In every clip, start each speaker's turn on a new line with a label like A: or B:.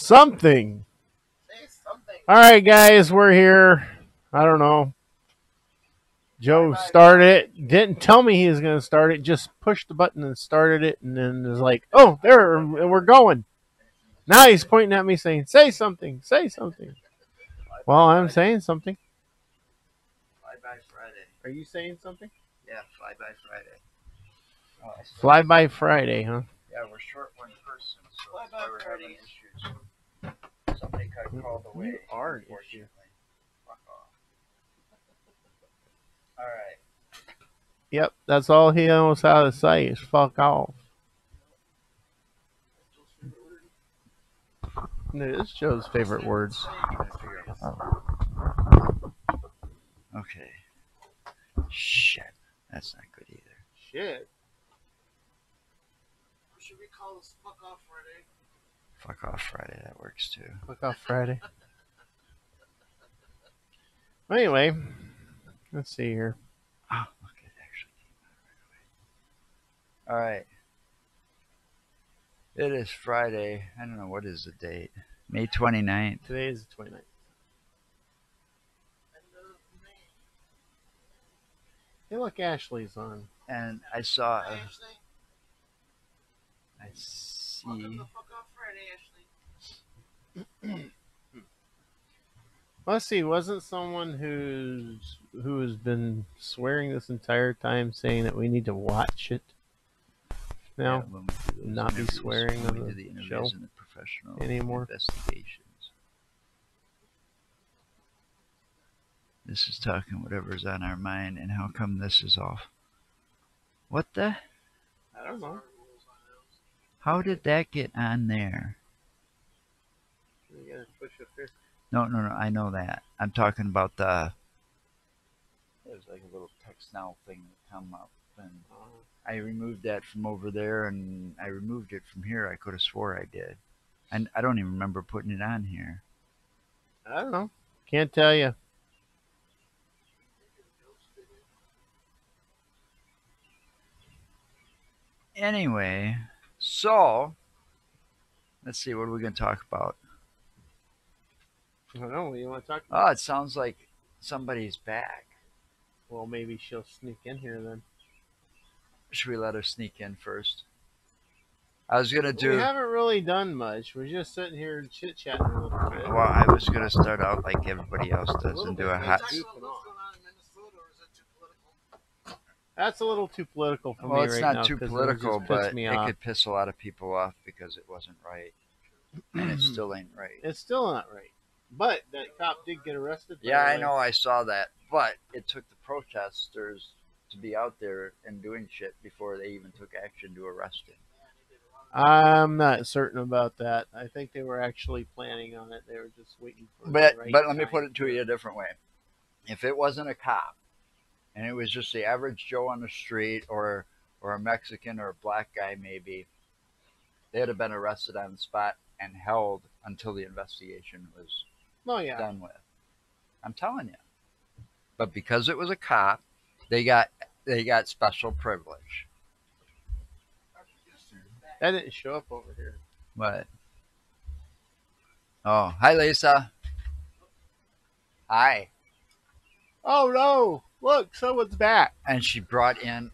A: Something.
B: Say something.
A: All right, guys, we're here. I don't know. Joe started it. Didn't tell me he was going to start it. Just pushed the button and started it, and then was like, "Oh, there, we're going." Now he's pointing at me, saying, "Say something. Say something." Well, I'm saying something.
B: Fly by Friday.
A: Are you saying something?
B: Yeah, Fly by Friday. Oh,
A: Fly by Friday, huh?
B: yeah, we're short one person, so fly by Friday issues. Somebody got called away.
A: You are an issue.
B: Unfortunately. Fuck off. All right.
A: Yep, that's all he knows how to say is "fuck off." It is Joe's favorite words.
B: Okay. Shit. That's not good either.
A: Shit.
C: What should we call this? Fuck off Friday.
B: Fuck off Friday. That works too.
A: Fuck off Friday. Anyway, let's see here.
B: Oh, look, it actually came out right away. All right. It is Friday. I don't know, what is the date? May 29th.
A: Today is the 29th. Hey, look, Ashley's on.
B: And I saw.
C: Hey,
B: I see.
C: welcome to Fuck Off Friday, Ashley.
A: Let's see. Wasn't someone who has been swearing this entire time saying that we need to watch it now?
B: Yeah, when we do those
A: Not be
B: interviews,
A: swearing
B: when
A: on
B: we
A: the
B: do interviews
A: show
B: and the professional
A: anymore.
B: investigations. This is talking whatever's on our mind, and how come this is off? What the?
A: I don't know.
B: How did that get on there?
A: You gotta push up here.
B: No, I know that. I'm talking about the. There's like a little text now thing that come up, and I removed that from over there, and I removed it from here. I could have swore I did, and I don't even remember putting it on here.
A: I don't know. Can't tell you.
B: Anyway, so let's see. What are we going to talk about?
A: I don't know. What do you want to talk about?
B: Oh, it sounds like somebody's back.
A: Well, maybe she'll sneak in here then.
B: Should we let her sneak in first? I was gonna do.
A: We haven't really done much. We're just sitting here chit chatting a little bit.
B: Well, I was gonna start out like everybody else does and do a hot.
C: Talk about what's going on in Minnesota, or is that too political?
A: That's a little too political for
B: Well,
A: me
B: it's
A: right
B: not
A: now.
B: too
A: 'Cause
B: political,
A: it just pisses
B: but
A: me
B: it
A: off.
B: could piss a lot of people off because it wasn't right, and it still ain't right.
A: It's still not right. But that cop did get arrested.
B: Yeah, I know. I saw that, but it took the protesters to be out there and doing shit before they even took action to arrest him.
A: I'm not certain about that. I think they were actually planning on it. They were just waiting for
B: But
A: the right
B: let me
A: time.
B: put it to you a different way. If it wasn't a cop, and it was just the average Joe on the street, or a Mexican or a black guy, maybe they'd have been arrested on the spot and held until the investigation was done with. I'm telling you. But because it was a cop, they got special privilege.
A: That didn't show up over here.
B: What? Oh, hi, Lisa. Hi.
A: Oh no! Look, someone's back.
B: And she brought in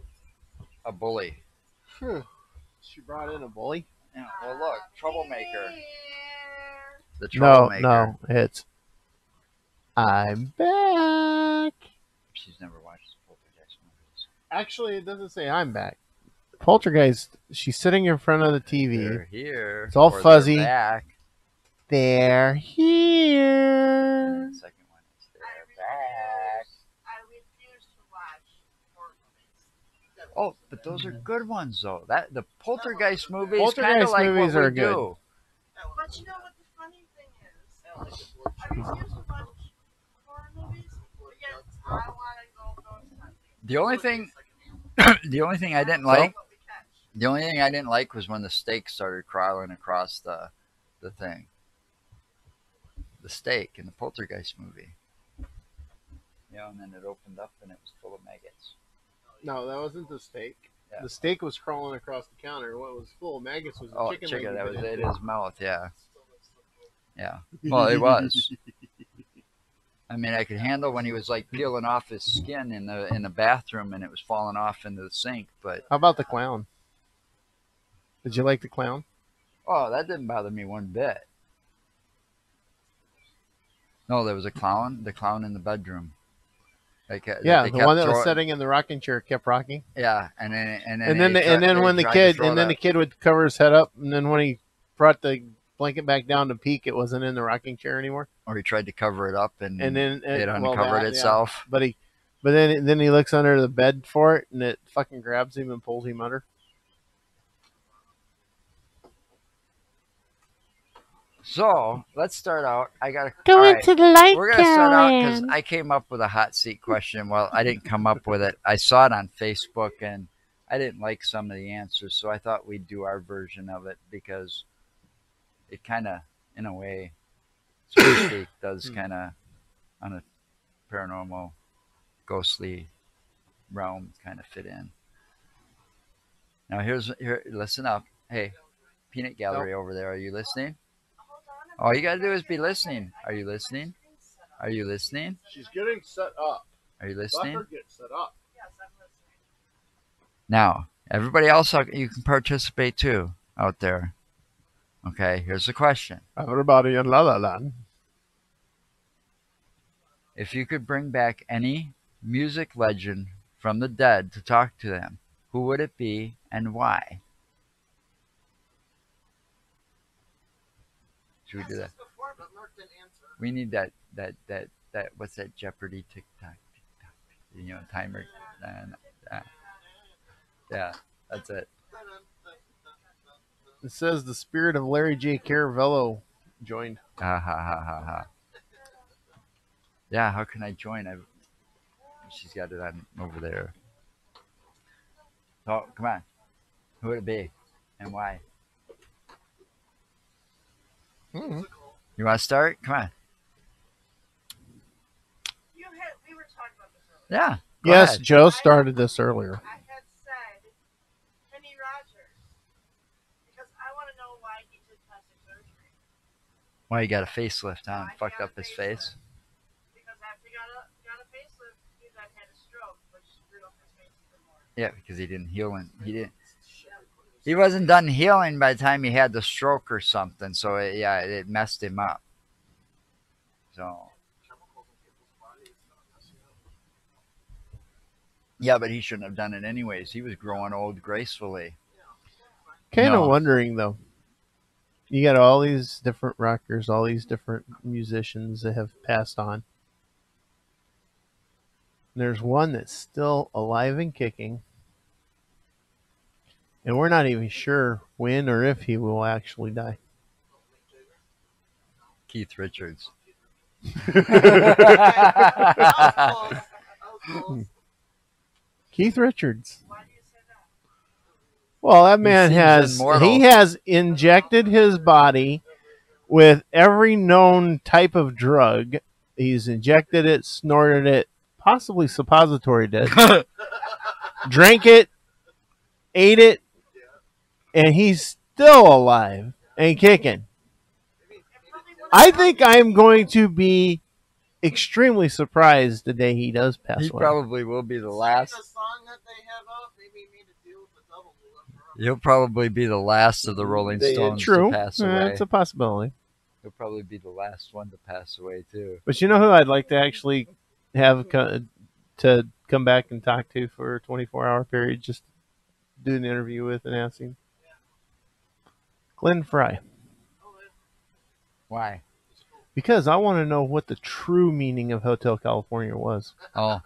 B: a bully.
A: She brought in a bully.
B: Yeah, well, look, troublemaker. The
A: No,
B: troublemaker.
A: it's I'm back.
B: She's never watched the Poltergeist movies.
A: Actually, it doesn't say I'm back. Poltergeist. She's sitting in front of the TV.
B: They're here.
A: It's all
B: or
A: fuzzy.
B: They're back.
A: They're here.
B: The second one is they're back.
C: I refuse to watch horror movies.
B: Oh, but those are good ones though. The Poltergeist movies,
A: Poltergeist
B: kind of like
A: movies
B: what we
A: are good.
B: do.
C: But you know what the funny thing is? I refuse to watch horror movies, but yet I want to go ghost hunting.
B: The only thing, the only thing I didn't like, the only thing I didn't like was when the stake started crawling across the thing. The stake in the Poltergeist movie. You know, and then it opened up and it was full of maggots.
A: No, that wasn't the steak.
B: Yeah.
A: The steak was crawling across the counter. What was full of maggots was the chicken.
B: That was in his mouth, yeah. Yeah. Well, it was. I mean, I could handle when he was like peeling off his skin in the bathroom and it was falling off into the sink. But
A: How about the clown? Did you like the clown?
B: oh, that didn't bother me one bit. No, there was a clown. The clown in the bedroom. Like
A: Yeah,
B: they
A: the
B: kept
A: one that was
B: throwing.
A: sitting in the rocking chair kept rocking.
B: Yeah, and then
A: And then when the kid would cover his head up, and then when he brought the blanket back down to peek, it wasn't in the rocking chair anymore.
B: or he tried to cover it up and
A: Then
B: it
A: well,
B: uncovered
A: that,
B: itself.
A: Yeah. But then he looks under the bed for it, and it fucking grabs him and pulls him under.
B: So let's start out. I got
A: Go into the light.
B: We're gonna start out because I came up with a hot seat question. Well, I didn't come up with it. I saw it on Facebook and I didn't like some of the answers, so I thought we'd do our version of it because it kind of, in a way, so to speak, does kind of on a paranormal, ghostly realm kind of fit in. Now here. Listen up. Hey, Peanut Gallery over there. Are you listening? All you gotta do is be listening. Are you listening? Are you listening?
A: She's getting set up.
B: Are you listening?
A: Let her get set up.
C: Yes, I'm listening.
B: Now, everybody else, you can participate too out there. Okay, here's the question.
A: Everybody in La La Land.
B: If you could bring back any music legend from the dead to talk to them, who would it be and why? Should we do that?
C: Before, but Mark didn't answer.
B: We need that what's that Jeopardy tick-tock, timer. Yeah, that's it.
A: It says the spirit of Larry J. Caravello joined.
B: Ha ha ha ha ha. Yeah, how can I join? She's got it on over there. So, come on. Who would it be? And why?
A: Mm-hmm.
B: You want to start? Come on.
C: We were talking about this earlier.
B: Yeah.
A: Yes,
B: ahead.
A: Joe started this earlier.
C: I had said Kenny Rogers because I want to know why he did plastic surgery.
B: Why he got a facelift on?
C: Why he
B: Fucked
C: got
B: up
C: a
B: his face.
C: Because after he got a facelift, he then had a stroke, which screwed up his face even more.
B: Yeah, because he didn't heal and he didn't. He wasn't done healing by the time he had the stroke or something. So it messed him up. So. Yeah, but he shouldn't have done it anyways. He was growing old gracefully.
A: Kind of
B: No.
A: wondering though. You got all these different rockers, all these different musicians that have passed on. There's one that's still alive and kicking. And we're not even sure when or if he will actually die.
B: Keith Richards.
A: Keith Richards.
C: Why do you say that?
A: Well, that man
B: seems immortal.
A: he has injected his body with every known type of drug. He's injected it, snorted it, possibly suppository did, drank it, ate it, and he's still alive and kicking. I think I'm going to be extremely surprised the day he does pass
B: He
A: away.
B: probably will be the last.
C: The song that they have up, maybe he made a deal with the devil.
B: He'll probably be the last of the Rolling Stones
A: True.
B: to pass away.
A: It's a possibility.
B: He'll probably be the last one to pass away too.
A: But you know who I'd like to actually have to come back and talk to for a 24-hour period, just do an interview with and ask him? Glenn Fry.
B: Why?
A: Because I want to know what the true meaning of Hotel California was.
B: Oh,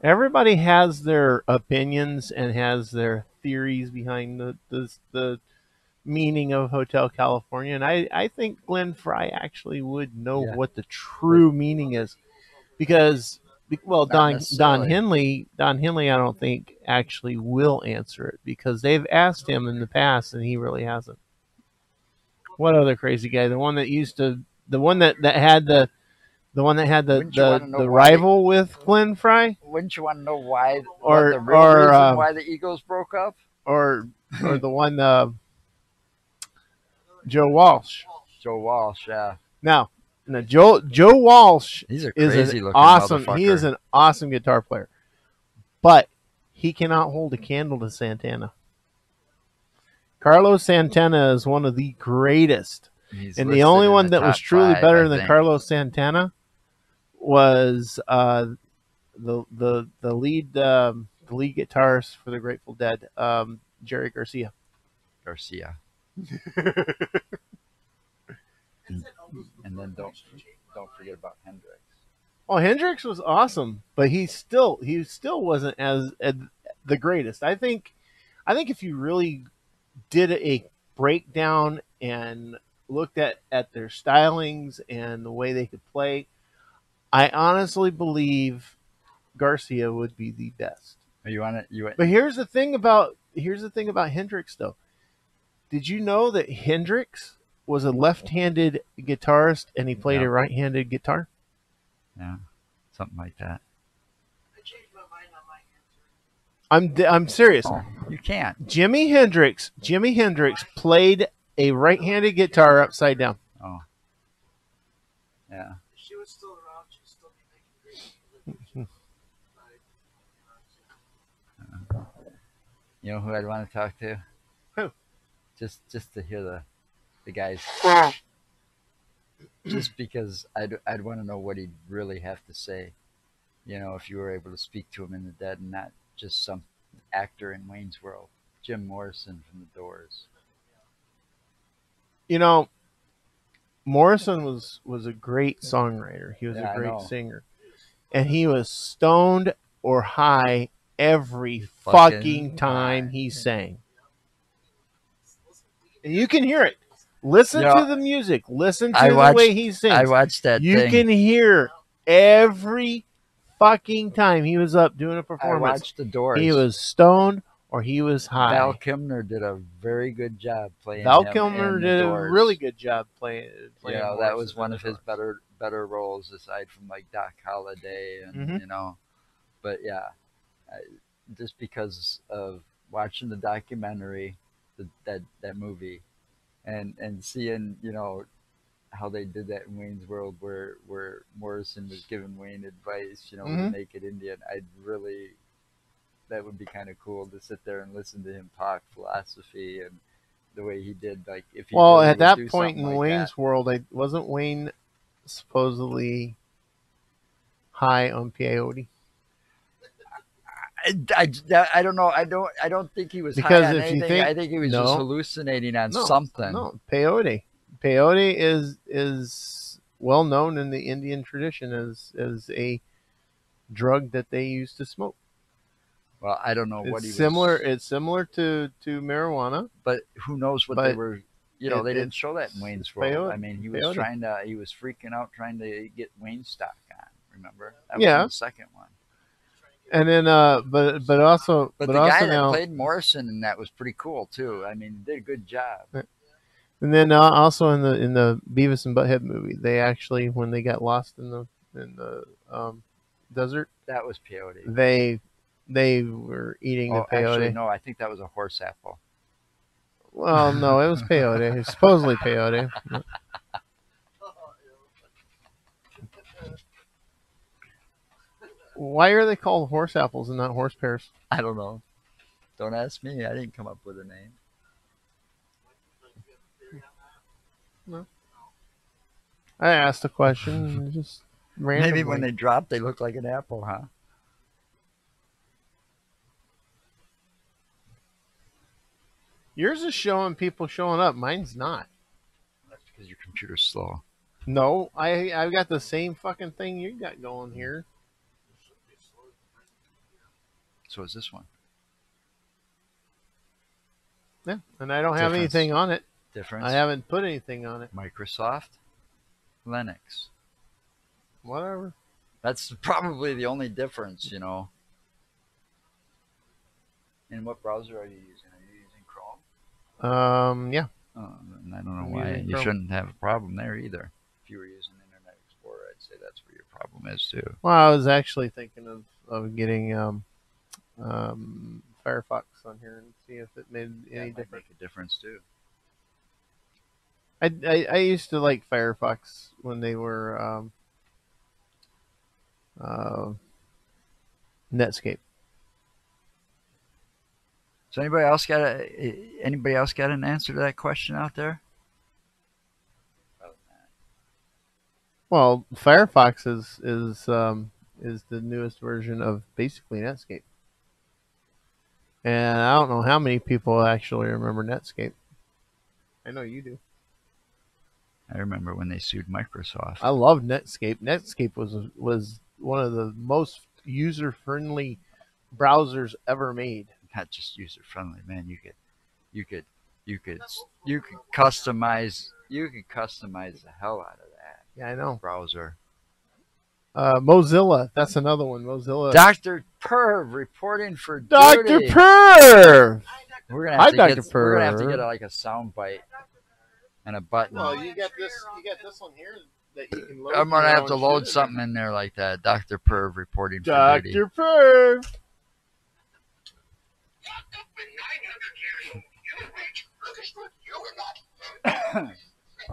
A: Everybody has their opinions and has their theories behind the meaning of Hotel California, and I think Glenn Fry actually would know
B: Yeah.
A: what the true meaning is, because
B: Not
A: Don
B: necessarily.
A: Henley I don't think actually will answer it, because they've asked him in the past and he really hasn't. What other crazy guy? The one that had the
B: Wouldn't you wanna know
A: the
B: why
A: rival with Glenn Fry?
B: wouldn't you want to know why?
A: Or-
B: What the real
A: or,
B: reason why the Eagles broke up?
A: or the one Joe Walsh.
B: Joe Walsh, yeah.
A: Now, Joe Walsh
B: He's a
A: is an
B: crazy looking
A: awesome. He is
B: motherfucker.
A: an awesome guitar player, but he cannot hold a candle to Santana. Carlos Santana is one of the greatest,
B: He's
A: and the
B: listed
A: only
B: in
A: one
B: the
A: that was
B: top
A: truly
B: 5,
A: better
B: I
A: than
B: think.
A: Carlos Santana was the lead guitarist for the Grateful Dead, Jerry Garcia.
B: Garcia. And then don't forget about Hendrix.
A: Well, Hendrix was awesome, but he still wasn't as the greatest. I think if you really did a breakdown and looked at their stylings and the way they could play, I honestly believe Garcia would be the best.
B: You want it? You
A: But here's the thing about Hendrix though. Did you know that Hendrix was a left-handed guitarist and he played
B: Yeah.
A: a right-handed guitar?
B: Yeah, something like that.
C: I changed my mind on my answer.
A: I'm serious.
B: Oh, you can't.
A: Jimi Hendrix played a right-handed guitar upside down.
B: Oh, yeah.
C: If she was still around, she'd still be making great music.
B: You know who I'd want to talk to?
A: Who?
B: Just to hear the guys. Just because I'd want to know what he'd really have to say. You know, if you were able to speak to him in the dead and not just some actor in Wayne's World. Jim Morrison from the Doors.
A: You know, Morrison was a great songwriter. He was
B: Yeah,
A: a
B: I
A: great
B: know.
A: singer. And he was stoned or high every
B: Fucking
A: fucking time
B: time.
A: he sang. And you can hear it. Listen
B: You know,
A: to the music. Listen
B: I
A: to the
B: watched-
A: way he sings.
B: I watched that
A: You
B: thing.
A: can hear every fucking time he was up doing a
B: I
A: performance.
B: watched the Doors.
A: He was stoned or he was high.
B: Val Kilmer did a very good job playing
A: Val
B: him
A: Kilmer
B: in the
A: did
B: Doors.
A: a really good job playing.
B: You know, that was
A: Morrison
B: one
A: in
B: of
A: the
B: his
A: Doors.
B: better roles aside from like Doc Holliday and
A: Mhm.
B: you know, but yeah, just because of watching the documentary, that movie, and seeing how they did that in Wayne's World, where Morrison was giving Wayne advice, to
A: Mhm.
B: make it Indian. That would be kind of cool to sit there and listen to him talk philosophy and the way he did. Like if he
A: Well,
B: really
A: at
B: would
A: that
B: do
A: point in
B: something like
A: Wayne's
B: that.
A: world, wasn't Wayne supposedly high on peyote?
B: I don't know. I don't think he was
A: Because
B: high on
A: if you
B: anything.
A: think-
B: I think he was
A: no.
B: just hallucinating on
A: No,
B: something.
A: no, peyote. Peyote is well known in the Indian tradition as a drug that they used to smoke.
B: Well, I don't know what
A: It's
B: he
A: similar.
B: was.
A: It's similar to marijuana.
B: But who knows what
A: But
B: they were? They didn't
A: it's
B: show that in Wayne's
A: it's
B: World.
A: peyote.
B: I mean, he was
A: Peyote.
B: he was freaking out trying to get Wayne stock on. Remember? That
A: Yeah.
B: was in the second one.
A: And then, but also,
B: But
A: but
B: the
A: also
B: guy that
A: now,
B: played Morrison and that was pretty cool too. I mean, he did a good job.
A: and then also in the Beavis and Butthead movie, they actually, when they got lost in the desert,
B: That was peyote.
A: they were eating the
B: Oh,
A: peyote.
B: actually, no. I think that was a horse apple.
A: Well, no, it was peyote. It was supposedly peyote. Why are they called horse apples and not horse pears?
B: I don't know. Don't ask me. I didn't come up with a name.
A: I asked a question, just randomly.
B: Maybe when they drop, they look like an apple, huh?
A: Yours is showing people showing up. Mine's not.
B: That's because your computer's slow.
A: No, I've got the same fucking thing you got going here.
B: So is this one.
A: Yeah, and I don't have
B: Difference.
A: anything on it.
B: Difference.
A: I haven't put anything on it.
B: Microsoft, Linux.
A: Whatever.
B: That's probably the only difference, And what browser are you using? Are you using Chrome?
A: Yeah.
B: And I don't know
A: I'm
B: why.
A: using
B: You
A: Chrome.
B: shouldn't have a problem there either. If you were using Internet Explorer, I'd say that's where your problem is too.
A: Well, I was actually thinking of getting Firefox on here and see if it made any
B: That might
A: difference.
B: make a difference too.
A: I used to like Firefox when they were uh, Netscape.
B: So anybody else got an answer to that question out there?
A: Well, Firefox is the newest version of basically Netscape, and I don't know how many people actually remember Netscape. I know you do.
B: I remember when they sued Microsoft.
A: I love Netscape. Netscape was one of the most user friendly browsers ever made.
B: Not just user friendly, man. You could you could you could customize the hell out of that
A: Yeah, I know.
B: browser.
A: Mozilla, that's another one. Mozilla.
B: Dr. Perv reporting for
A: Dr.
B: duty.
A: Perv.
B: We're gonna
A: Hi,
B: have to
A: Dr.
B: get we're gonna have to
A: Perv.
B: get like a sound bite and a button.
A: Well, you got this one here that you can load.
B: I'm gonna
A: your
B: have to
A: own
B: load
A: shit in
B: something in there like that. Dr. Perv reporting for duty.
A: Dr. Perv.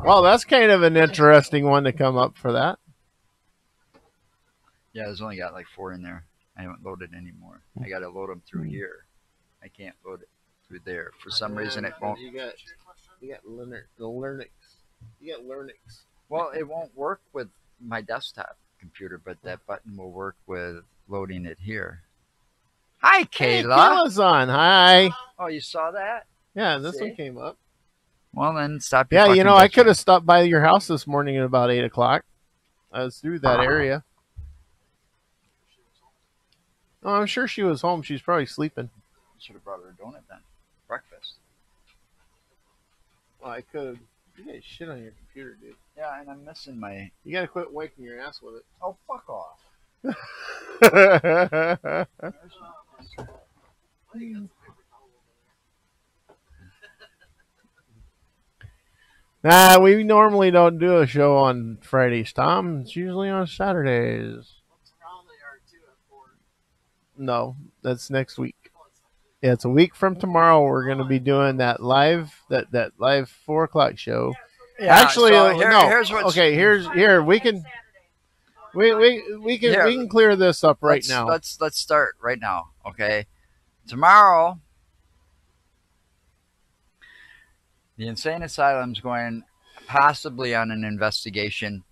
A: Well, that's kind of an interesting one to come up for that.
B: Yeah, there's only got like 4 in there. I haven't loaded anymore. I got to load them through here. I can't load it through there. For some reason, it won't.
A: You got Linux. You got Linux.
B: Well, it won't work with my desktop computer, but that button will work with loading it here. Hi,
A: Hey,
B: Kayla.
A: Kayla's on. Hi.
B: Oh, you saw that?
A: Yeah, this
B: See?
A: one came up.
B: Well, then stop your
A: Yeah,
B: fucking
A: I could
B: bitching.
A: have stopped by your house this morning at about 8:00. I was through that area. Oh, I'm sure she was home. She's probably sleeping.
B: Should have brought her a donut then. Breakfast.
A: Well, I could. You got shit on your computer, dude.
B: Yeah, and I'm missing my.
A: You gotta quit wiping your ass with
B: Oh, fuck off.
A: it. Nah, we normally don't do a show on Fridays, Tom. It's usually on Saturdays. No, that's next week. Yeah, it's a week from tomorrow. We're gonna be doing that live 4:00 show.
B: Yeah,
A: Actually,
B: so
A: no.
B: here's what's.
A: Okay, here we can we can clear this up right now.
B: Let's start right now. Okay, tomorrow, the insane asylum's going possibly on an investigation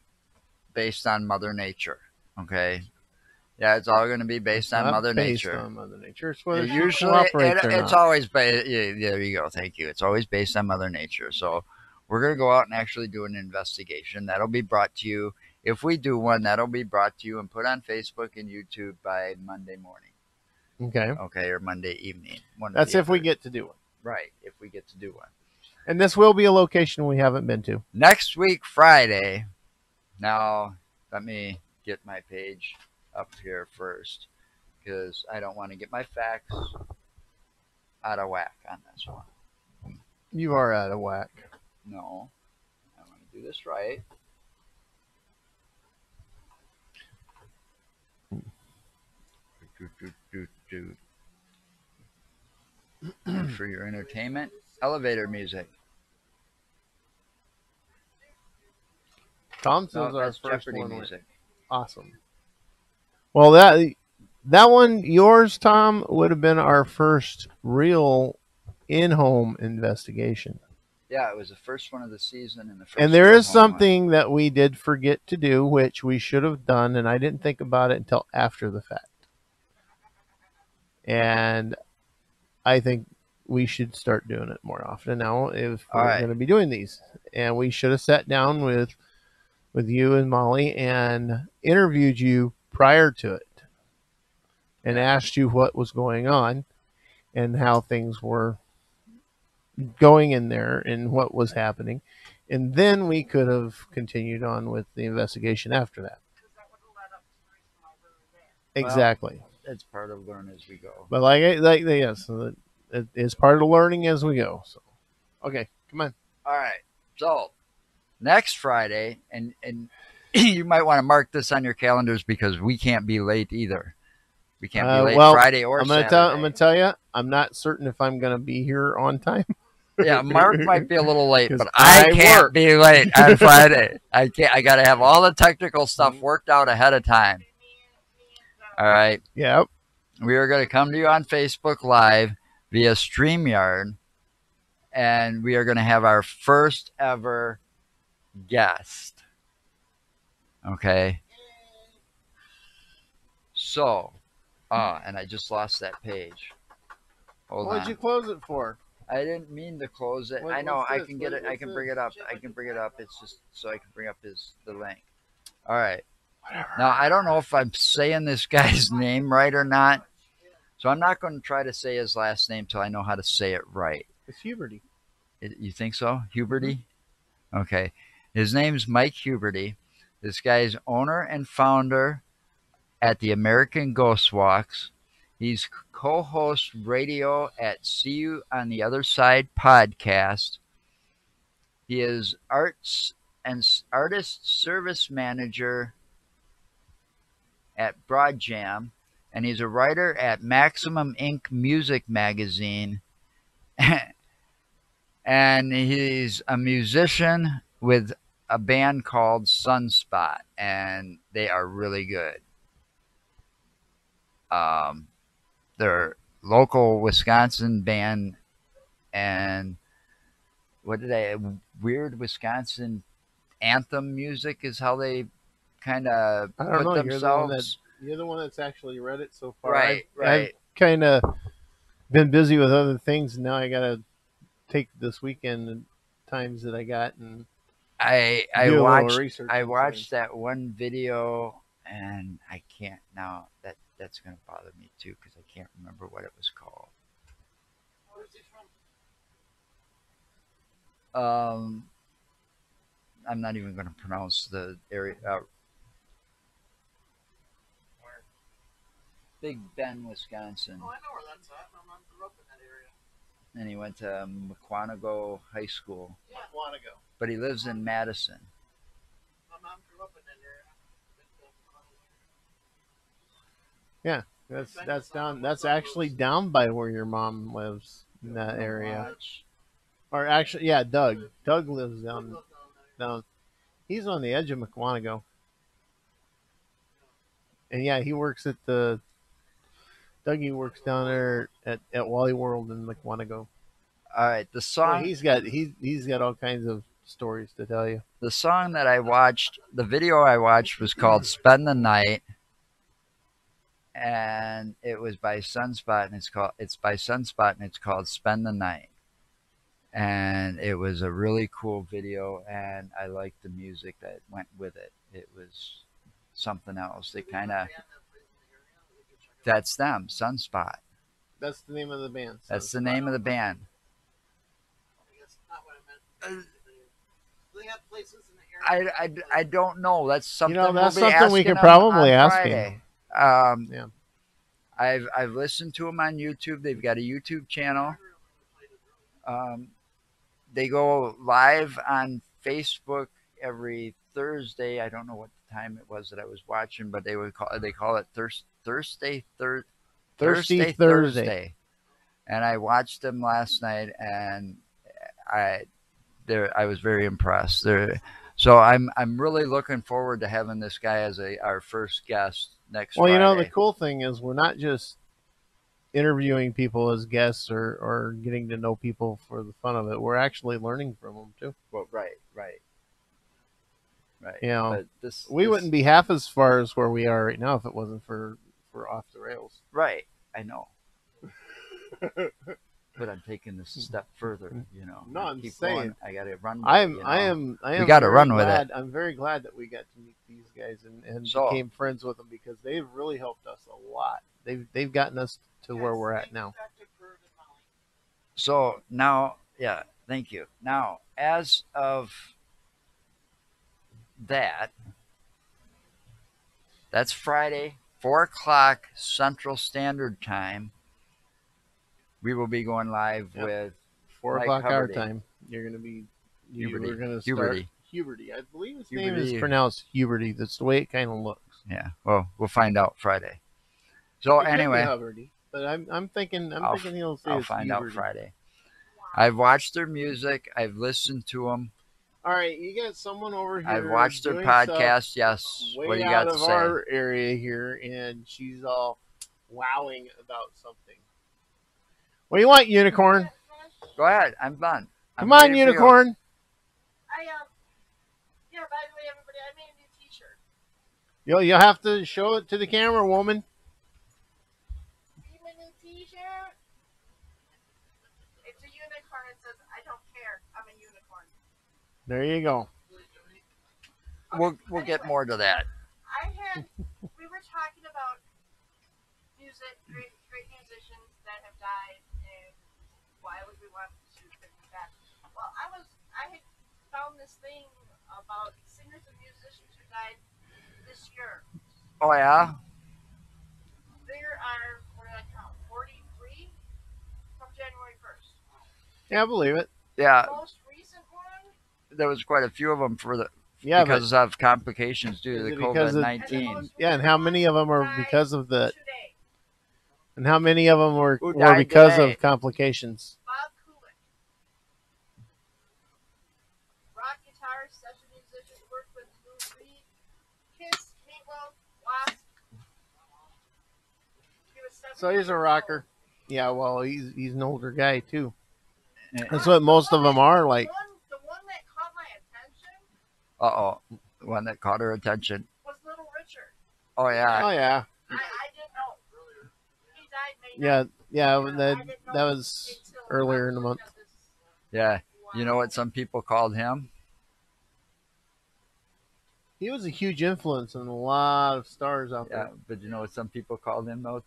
B: based on Mother Nature. Okay, yeah, it's all going to be based on
A: Not
B: Mother
A: based
B: Nature.
A: on Mother Nature. It's whether she
B: Usually,
A: cooperates or
B: it's
A: not.
B: always yeah, there you go. Thank you. It's always based on Mother Nature. So we're going to go out and actually do an investigation. That'll be brought to you. If we do one, that'll be brought to you and put on Facebook and YouTube by Monday morning.
A: Okay.
B: Okay, or Monday evening. One or
A: That's
B: the
A: if we
B: other.
A: get to do one.
B: Right, if we get to do one.
A: And this will be a location we haven't been to.
B: Next week, Friday. Now, let me get my page up here first because I don't want to get my facts out of whack on this one.
A: You are out of whack.
B: No, I want to do this right. And for your entertainment, elevator music.
A: Tom says
B: No,
A: our
B: that's
A: first
B: Jeopardy
A: one went
B: music.
A: awesome. Well, that one, yours, Tom, would have been our first real in-home investigation.
B: Yeah, it was the first one of the season and the first.
A: And there
B: real
A: is
B: home
A: something that we did forget to do, which we should have done, and I didn't think about it until after the fact. And I think we should start doing it more often now if
B: All
A: we're
B: right.
A: going to be doing these. And we should have sat down with you and Molly and interviewed you prior to it and asked you what was going on and how things were going in there and what was happening. And then we could have continued on with the investigation after that. Exactly.
B: It's part of learn as we go.
A: But yes, it's part of learning as we go. So, okay, come on.
B: All right. So next Friday, and you might want to mark this on your calendars because we can't be late either. We can't be late
A: Well,
B: Friday or
A: I'm
B: Saturday.
A: gonna tell you, I'm not certain if I'm gonna be here on time.
B: Yeah, Mark might be a little late,
A: 'Cause
B: but I can't
A: work.
B: be late on Friday. I can't. I got to have all the technical stuff worked out ahead of time. All right.
A: Yep.
B: We are going to come to you on Facebook Live via StreamYard, and we are going to have our first ever guest. Okay. So, and I just lost that page. Hold
A: What'd
B: on.
A: you close it for?
B: I didn't mean to close it.
A: What-
B: I know
A: what's
B: I
A: this?
B: can get
A: What-
B: it. I
A: what's
B: can
A: this?
B: bring it up. I can bring it up. It's just so I can bring up the link. All right.
A: Whatever.
B: Now I don't know if I'm saying this guy's name right or not, so I'm not going to try to say his last name till I know how to say it right.
A: It's Huberty.
B: You think so, Huberty? Okay. His name's Mike Huberty. This guy's owner and founder at the American Ghost Walks. He's co-host radio at See You on the Other Side podcast. He is arts and artist service manager at Broad Jam, and he's a writer at Maximum Ink Music Magazine. And he's a musician with a band called Sunspot, and they are really good. They're local Wisconsin band, and weird Wisconsin anthem music is how they kind of
A: I don't
B: put
A: know.
B: themselves.
A: You're the one that's actually read it so far.
B: Right,
A: I've
B: right.
A: kind of been busy with other things, and now I gotta take this weekend and times that I got and
B: I
A: do a little
B: watched
A: research.
B: I
A: on
B: watched that one video, and I can't now. That's gonna bother me too because I can't remember what it was called.
C: Where's he from?
B: I'm not even gonna pronounce the area. Big Bend, Wisconsin,
C: Oh, I know where that's at. My mom grew up in that area.
B: and he went to McQuanago High School,
C: Yeah,
A: Quantico.
B: but he lives in Madison.
C: my mom grew up in that area.
A: Yeah, that's down. That's actually down by where your mom lives in that area. Or actually, yeah, Doug. Doug lives down. He's on the edge of McQuanago. And yeah, he works at the. Dougie works down there at Wally World in McQuanago.
B: All right, the
A: Boy,
B: song.
A: he's got all kinds of stories to tell you.
B: The song that I watched, the video I watched was called "Spend the Night," and it was by Sunspot, and it's by Sunspot, and it's called "Spend the Night." And it was a really cool video, and I liked the music that went with it. It was something else. They kind of that's them, Sunspot.
A: That's the name of the band.
B: That's the name of the band.
C: I guess not what I meant. Do they have places in the area?
B: I don't know. That's something.
A: that's
B: we'll be
A: something we
B: asking
A: could
B: them
A: probably
B: on
A: ask
B: Friday.
A: him. Yeah.
B: I've listened to them on YouTube. They've got a YouTube channel. They go live on Facebook every Thursday. I don't know what the time it was that I was watching, but they call it Thursday Thursday. And I watched them last night, and I was very impressed. So I'm really looking forward to having this guy as our first guest next Friday.
A: Well, the cool thing is we're not just interviewing people as guests or getting to know people for the fun of it. We're actually learning from them too.
B: Well, right. But
A: we wouldn't be half as far as where we are right now if it wasn't for Off the Rails.
B: Right, I know. But I'm taking this a step further,
A: No, I'm
B: keep
A: saying
B: going. I got to run.
A: I am.
B: We got to run with
A: glad,
B: it.
A: I'm very glad that we got to meet these guys and
B: So-
A: became friends with them because they've really helped us a lot. They've gotten us to where we're at now.
B: So now, yeah, thank you. Now, as of that's Friday, 4:00 Central Standard Time. We will be going live with
A: 4
B: Mike
A: o'clock our
B: Huberty.
A: time. You're going to be.
B: Huberty.
A: We're going to start.
B: Huberty.
A: Huberty. I believe his name is
B: Huberty.
A: pronounced Huberty. That's the way it kind of looks.
B: Yeah, well, we'll find out Friday. So
A: It could be
B: anyway,
A: Hubbardy, but I'm thinking he'll say
B: I'll
A: it's
B: find out
A: Huberty.
B: Friday. I've watched their music. I've listened to them.
A: All right, you got someone over here.
B: I've watched their
A: doing stuff
B: podcast. Yes.
A: way
B: What do you
A: out
B: got to
A: of
B: say?
A: our area here, and she's all wowing about something. What do you want, Unicorn?
B: Go ahead. I'm done.
A: Come on, Unicorn.
C: Yeah, by the way, everybody, I made a new t-shirt.
A: You'll have to show it to the camera, woman.
C: See my new t-shirt? It's a unicorn. It says, I don't care. I'm a unicorn.
A: There you go.
B: We'll get more to that.
C: We were talking about music, great musicians that have died, and why would we want to bring them back? Well, I had found this thing about singers and musicians who died this year.
B: Oh yeah.
C: There are, what did I count, 43 from January 1st.
A: Yeah, I believe it.
B: Yeah.
C: The most recent one.
B: There was quite a few of them because of complications due to the COVID-19.
A: Yeah, and how many of them are because of the?
C: Today.
A: And how many of them were
B: died
A: because
B: today?
A: of complications?
C: Bob Kulick. Rock guitarist, session musician, worked with Lou Reed, Kiss, Meatloaf, Wasp. He was 70
A: So he's a
C: years
A: rocker.
C: old.
A: Yeah, well, he's an older guy too.
B: Yeah.
A: That's what most of them are like.
C: The one that caught my attention
B: The one that caught her attention.
C: was Little Richard.
B: Oh yeah.
A: Oh yeah,
C: I didn't know. He died May
A: yeah,
C: 9th.
A: yeah.
C: I
A: That
C: didn't know
A: that was
C: until
A: earlier in the
C: I
A: month.
C: looked at this.
B: Yeah. You know
C: Wow.
B: what some people called him?
A: He was a huge influence on a lot of stars out
B: Yeah.
A: there.
B: But you know what some people called him though?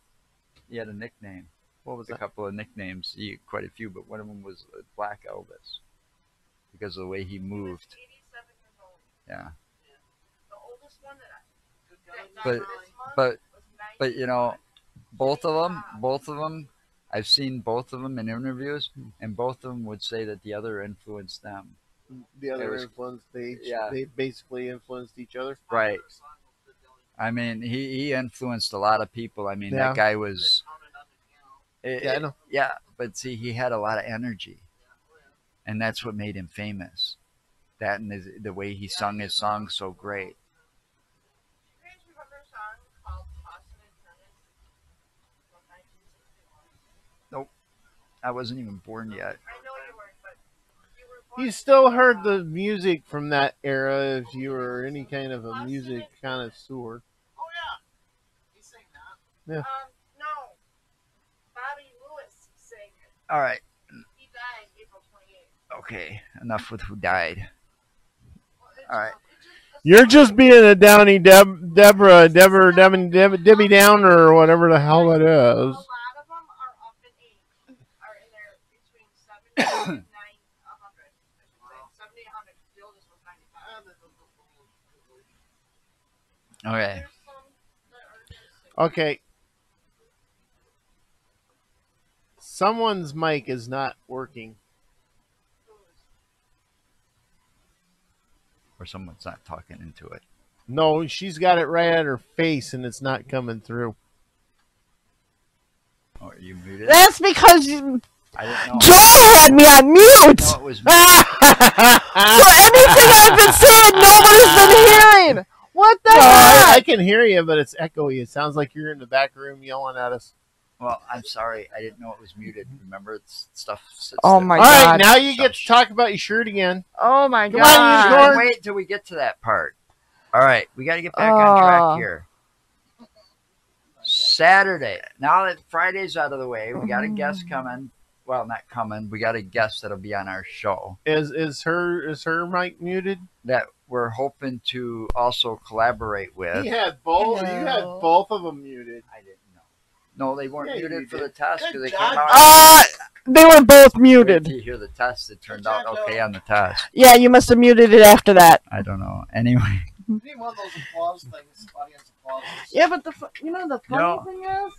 B: He had a nickname.
A: What was
B: A
A: that?
B: couple of nicknames. Quite a few, but one of them was Black Elvis because of the way he
C: He was
B: moved.
C: 87 years old.
B: Yeah.
C: The oldest one that
B: But-
C: died this month
B: but-
C: was
B: But you know,
C: 90.
B: both of them, I've seen both of them in interviews, and both of them would say that the other influenced them.
A: The other
B: It was-
A: influence,
B: yeah.
A: they basically influenced each other.
B: Right. I mean, he influenced a lot of people. I mean,
A: Yeah.
B: that guy was.
A: Yeah, I know.
B: Yeah, but see, he had a lot of energy, and that's what made him famous. That and the way he sung his songs so great.
C: Do you guys remember a song called Tossin' and Turnin' from 1961?
B: I wasn't even born yet.
C: I know you weren't, but you were born.
A: You still heard the music from that era if you were any kind of a music connoisseur.
C: Oh, yeah. He sang that?
A: Yeah.
C: No. Bobby Lewis sang it.
B: All right,
C: He died April 28th.
B: okay, enough with who died.
C: Well, it's
B: All right.
A: You're just being a Downey Debbie Downer or whatever the hell it
C: A
A: is.
C: lot of them are up in age. Are in there between 70 and 100. I should say 70 and 100. The oldest was 95.
B: Okay.
C: There's some that are just 60.
A: Okay. Someone's mic is not working.
B: Or someone's not talking into it.
A: No, she's got it right at her face and it's not coming through.
B: Oh, are you muted?
D: That's because
B: I didn't know.
D: Joel had me on mute.
B: No, it was
D: So anything I've been saying, nobody's been hearing. What the
A: I
D: heck?
A: can hear you, but it's echoey. It sounds like you're in the back room yelling at us.
B: Well, I'm sorry. I didn't know it was muted. Remember, it's stuff sits
D: Oh
B: there.
D: my
A: All right,
D: God.
A: now you get to talk about your shirt again.
D: Oh my
A: Come on,
D: God.
A: Unicorn.
B: Wait till we get to that part. All right, we got to get back on track
D: Oh.
B: here. Saturday. Now that Friday's out of the way, we got a guest coming. Well, not coming. We got a guest that'll be on our show
A: Is her mic muted?
B: that we're hoping to also collaborate with.
A: He had both.
D: Hello.
A: You had both of them muted.
B: I didn't know. No, they weren't
A: Yeah, you
B: muted for
A: did.
B: the test
C: Good
B: because they
C: job.
B: came out.
D: They were both
B: Wait
D: muted.
B: till you hear the test. It turned out
C: Good job,
B: okay
C: Joe.
B: on the test.
D: Yeah, you must have muted it after that.
B: I don't know. Anyway,
C: We need one of those applause things, audience applause.
D: Yeah, but the funny
B: No.
D: thing is,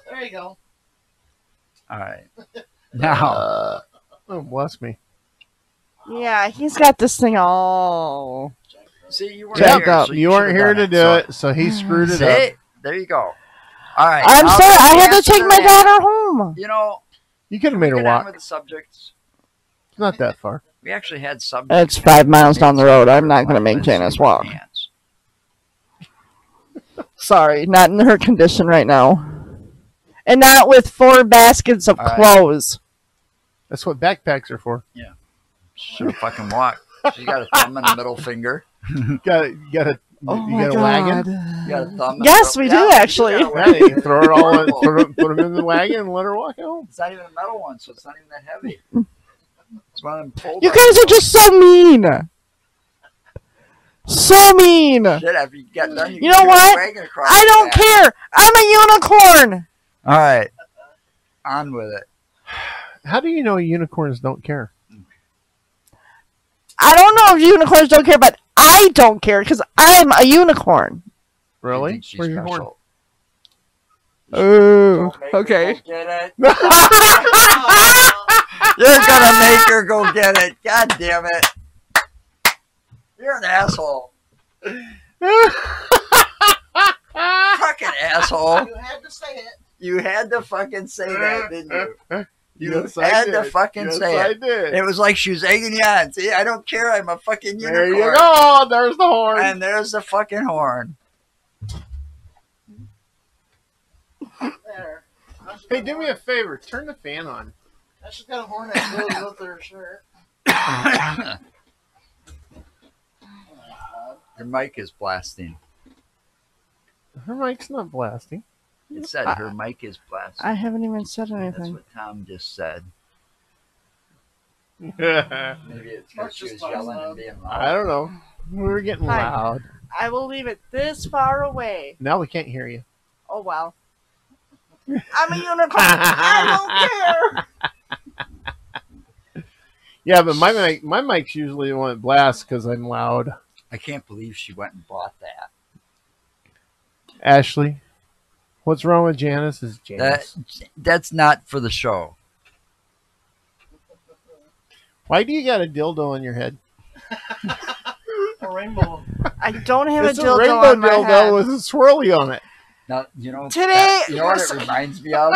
C: There you go.
B: all right. Now,
A: Oh, bless me.
D: yeah, he's got this thing all.
B: See, you weren't
D: Jacked
B: here.
D: up.
B: So
A: You weren't
B: should've
A: here
B: done
A: to do it, so he screwed it up.
B: See? There you go. All right.
D: I'm
B: now
D: sorry.
B: the
D: I had to
B: answer
D: take my
B: that.
D: daughter home.
B: You know,
A: You could have
B: can
A: made
B: we
A: her
B: get on
A: walk.
B: with the subjects?
A: It's not that far.
B: We actually had subjects.
D: It's 5 miles down the road. I'm not going to make Janice walk. Sorry, not in her condition right now. And not with 4 baskets of
B: All right.
D: clothes.
A: That's what backpacks are for.
B: Should have fucking walked. She got a thumb and a middle finger.
A: You got a
D: Oh
A: you
D: my
A: got a wagon.
D: god.
B: You got a thumb. And
D: Yes,
B: a
D: we
B: middle-
D: do actually.
B: got a
A: Yeah, you
B: wagon.
A: throw it all in, put them in the wagon and let her walk home.
B: It's not even a metal one, so it's not even that heavy. It's one of them fold
D: You guys are just so mean. So mean.
B: shit. After you get done,
D: You know
B: can
D: what?
B: drag it across
D: I
B: the
D: don't
B: back.
D: care. I'm a unicorn.
B: All right, on with it.
A: How do you know unicorns don't care?
D: I don't know if unicorns don't care, but I don't care because I'm a unicorn.
B: I
A: Really?
B: think she's
A: Where's your horn?
B: special.
D: Oh,
B: Don't make her
D: okay.
B: go get it. You're gonna make her go get it. God damn it. You're an asshole. Fucking asshole.
C: You had to say it.
B: You had to fucking say that, didn't you? You
A: Yes, I
B: had to
A: did.
B: fucking
A: Yes,
B: say
A: I
B: it.
A: did.
B: It was like she was egging you on. See, I don't care. I'm a fucking unicorn.
A: There you go. There's the horn.
B: And there's the fucking horn.
C: There.
A: Hey, do me a favor. Turn the fan on.
C: She's got a horn that goes with her shirt.
B: Her mic is blasting.
A: Her mic's not blasting.
B: It said her mic is blasting.
D: I haven't even said
B: That's
D: anything.
B: what Tom just said.
A: I
B: Maybe it's because she was yelling and being loud.
A: don't know. We're getting
D: Hi.
A: loud.
D: I will leave it this far away.
A: Now we can't hear you.
D: Oh well. I'm a unicorn. I don't care.
A: Yeah, but my mic's usually the one that blasts because I'm loud.
B: I can't believe she went and bought that.
A: Ashley, what's wrong with Janice? Is Janice?
B: That's not for the show.
A: Why do you got a dildo on your head?
C: A rainbow.
D: I don't have
A: It's
D: a
A: a
D: dildo
A: rainbow
D: on my
A: dildo
D: head.
A: with a swirly on it.
B: Now, you know,
D: Today-
B: you know what it reminds me of?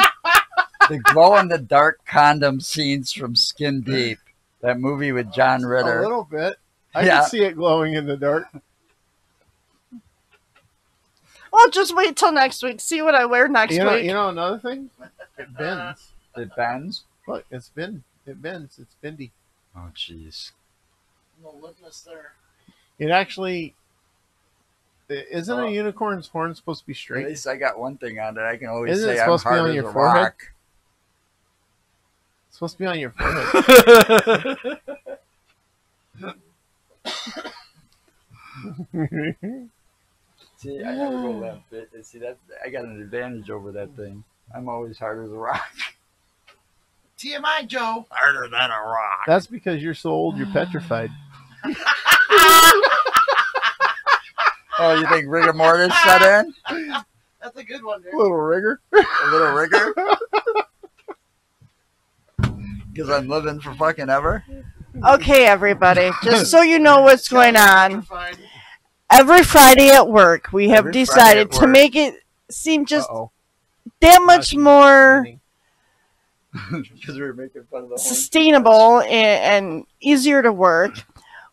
B: The glow-in-the-dark condom scenes from Skin Deep. That movie with John
A: A
B: Ritter.
A: little bit. I
B: Yeah.
A: can see it glowing in the dark.
D: Well, just wait till next week. See what I wear next
A: You know,
D: week.
A: another thing? It bends.
B: It bends.
A: Look, it bends. It's bendy.
B: Oh, jeez.
C: No witness there.
A: It actually isn't
B: Oh.
A: a unicorn's horn supposed to be
B: At
A: straight?
B: least I got one thing on it. I can always
A: Isn't it
B: say I'm
A: supposed to be
B: hard
A: on
B: as
A: your
B: a
A: forehead?
B: rock.
A: It's supposed to be on your forehead.
B: See, I never go limp. See, that I got an advantage over that thing. I'm always hard as a rock.
C: TMI, Joe.
B: Harder than a rock.
A: That's because you're so old, you're petrified.
B: Oh, you think rigor mortis set in?
C: That's a good one, dude.
A: A little rigor.
B: A little rigor? Because I'm living for fucking ever?
D: Okay, everybody. Just so you know what's going on.
C: Petrified.
D: Every Friday at work, we have
B: Every Friday
D: decided
B: at
D: to
B: work.
D: make it seem just
A: Uh-oh.
D: that much more
B: Because we were making fun of the horn.
D: sustainable and easier to work.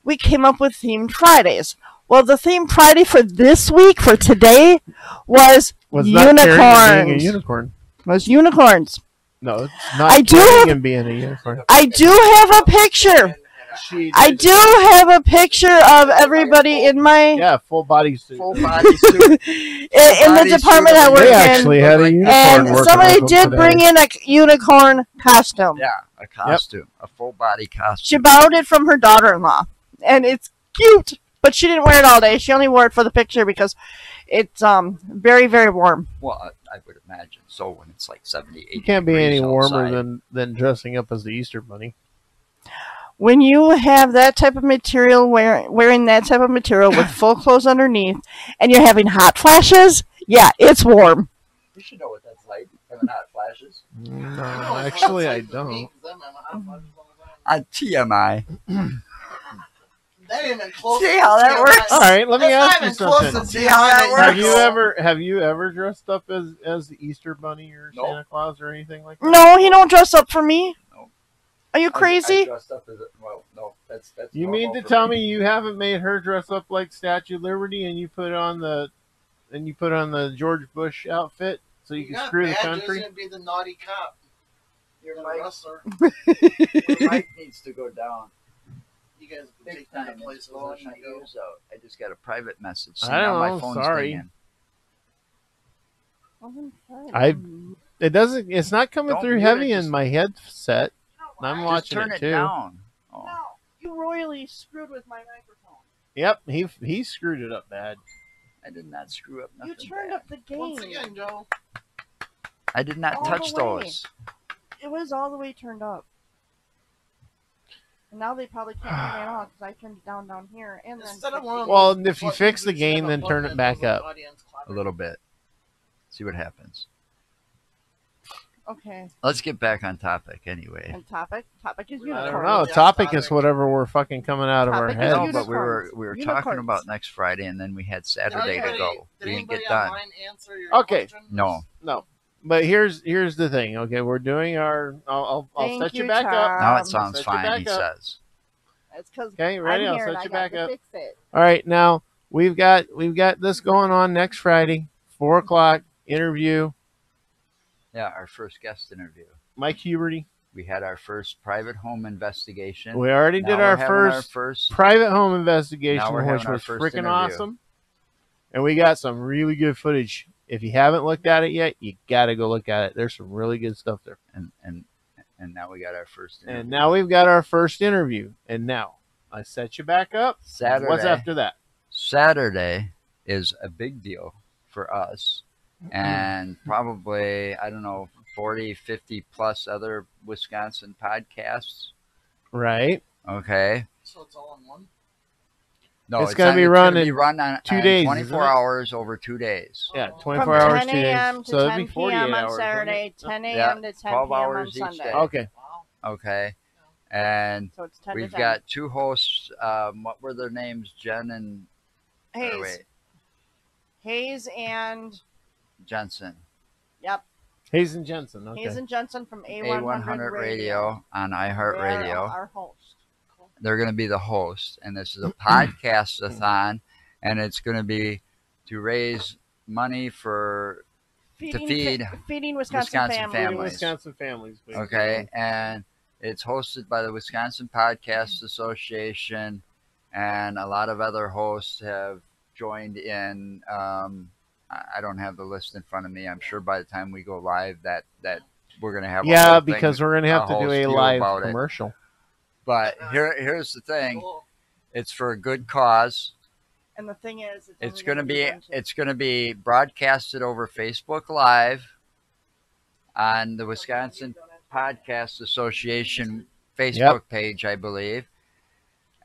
D: We came up with themed Fridays. Well, the theme Friday for this week, for today, was
A: Was not caring and being a
D: unicorns.
A: unicorn.
D: Was unicorns.
A: No, it's not
D: I do
A: caring
D: have-
A: and being a unicorn.
D: I do have a picture. I do have a picture of everybody in my
A: Yeah, full body suit.
B: Full body suit.
D: in the
B: body
D: department
B: suit
D: I
B: of-
D: work
A: They
D: in.
A: actually had a unicorn
D: And
A: working
D: somebody
A: with them
D: did
A: today.
D: bring in a unicorn costume.
B: Yeah, a costume. A full body
D: She
B: costume.
D: borrowed it from her daughter-in-law, and it's cute. But she didn't wear it all day. She only wore it for the picture because it's very, very warm.
B: Well, I would imagine so when it's like 70, 80
A: You can't be any
B: degrees
A: warmer
B: outside.
A: than dressing up as the Easter Bunny.
D: When you have that type of material, wearing that type of material with full clothes underneath, and you're having hot flashes, yeah, it's warm.
B: You should know what that's like, having hot flashes.
A: No, actually, I don't.
B: On TMI.
E: That ain't even close.
D: See how that works?
A: All right, let me
E: That's
A: ask
E: not
A: you
E: even close to
A: something.
D: See how that works?
A: Have you ever dressed up as the Easter Bunny or
B: Nope.
A: Santa Claus or anything like that?
D: No, he don't dress up for me.
B: No.
D: Are you
B: I
D: crazy?
B: dressed up as no, that's
A: You
B: normal
A: mean to
B: for
A: tell me you haven't made her dress up like Statue of Liberty and you put on the George Bush outfit so you can
E: got
A: screw the
E: badges,
A: country?
E: you'd be the naughty cop.
B: Your
E: The
B: mic,
E: wrestler.
B: your mic needs to go down.
E: You guys can
B: Big
E: take
B: time.
E: that
B: It's
E: places
B: blowing
E: as
B: my
E: you go.
B: ears out. I just got a private message. See,
A: I don't
B: now my
A: know,
B: phone's
A: sorry.
B: dinging.
A: It doesn't. It's not coming
B: Don't
A: through
B: mute
A: heavy
B: it,
A: in
B: just-
A: my headset.
C: No,
A: I'm
C: why?
A: watching
B: Just turn
A: it
B: it
A: too.
B: down. Oh.
C: No.
D: You royally screwed with my microphone.
A: Yep, he screwed it up bad.
B: I did not screw up
D: You
B: nothing.
D: turned
B: bad.
D: up the gain.
E: Once again, Joe.
B: I did not
D: all
B: touch
D: the way.
B: those.
D: It was all the way turned up. And now they probably can't turn it off because I turned it down here and then.
E: Instead of one of
A: Well,
E: those
A: if you
E: buttons
A: fix the
E: that you
A: gain,
E: have a
A: then turn
E: button
A: it
E: that
A: back
E: goes
A: up.
E: audience clap.
B: A little bit. See what happens.
D: Okay.
B: Let's get back on topic anyway.
D: And topic? Topic is
A: I
D: unicorn.
A: don't know.
E: Yeah,
A: Topic is
E: topic.
A: whatever we're fucking coming out of our
D: Topic is
A: heads.
B: No, but we were
D: Unicorns.
B: talking
D: Unicorns.
B: about next Friday, and then we had
E: Did
B: Saturday to
E: anybody-
B: go.
E: Did
B: We didn't
E: anybody
B: get done.
E: online answer your
A: Okay.
E: question?
B: No.
A: No, but here's the thing. Okay, we're doing our. I'll
D: Thank
A: set you
D: you,
A: back up.
B: Now
D: Um,
B: it sounds
A: set you
B: fine,
A: back
B: he
A: up.
B: says.
D: It's because
A: Okay, ready?
D: I'm
A: I'll
D: here and
A: set
D: I
A: you
D: got
A: back
D: to
A: up.
D: fix it.
A: All right, now we've got this going on next Friday, 4:00 interview.
B: Yeah, our first guest interview.
A: Mike Huberty.
B: We had our first private home investigation.
A: We already
B: Now
A: did
B: we're
A: our
B: having
A: first private home investigation,
B: Now we're
A: which
B: having our
A: was
B: first
A: freaking
B: interview.
A: awesome. And we got some really good footage. If you haven't looked at it yet, you got to go look at it. There's some really good stuff there.
B: and now we got our first interview.
A: And now we've got our first interview. And now I set you back up.
B: Saturday.
A: What's after that?
B: Saturday is a big deal for us and probably, I don't know, 40, 50 plus other Wisconsin podcasts.
A: Right.
B: Okay.
E: So it's all in one?
B: No,
A: It's gonna
B: not-
A: be
B: it's
A: run
B: gonna be
A: in
B: run on
A: 2
B: on
A: days,
B: 24
A: isn't it?
B: hours over 2 days.
A: Yeah,
E: Oh.
A: 24
D: From
A: hours,
D: 10
A: 2 days.
D: a.m. to
A: So it'd
D: 10
A: be 48
D: p.m. on
A: hours.
D: Saturday, 10
B: Yeah,
D: a.m. to 10
B: 12
D: p.m. on
B: hours each
D: Sunday.
B: day.
A: Okay.
E: Wow.
B: Okay. And
D: So it's 10
B: we've
D: to 10.
B: got two hosts. What were their names? Jen and
D: Hayes.
B: wait,
D: Hayes and,
B: Jensen.
D: yep,
A: Hayes and Jensen. Okay.
D: Hayes and Jensen from A100,
B: A100 Radio on
D: They're
B: iHeartRadio.
D: our host.
B: They're going to be the host, and this is a podcast-a-thon, and it's going to be to raise money for feed
D: feeding Wisconsin,
B: Wisconsin
D: families.
B: families.
A: Wisconsin families. basically.
B: Okay, and it's hosted by the Wisconsin Podcast Association, and a lot of other hosts have joined in. I don't have the list in front of me. I'm sure by the time we go live, that we're going to have. A
A: Yeah,
B: whole thing
A: because we're gonna have to do
B: host
A: a
B: you
A: live
B: about it.
A: commercial.
B: But here's the thing:
E: Cool.
B: it's for a good cause.
D: And the thing is,
B: It's going to be broadcasted over Facebook Live on the Wisconsin Podcast Association Facebook page, I believe.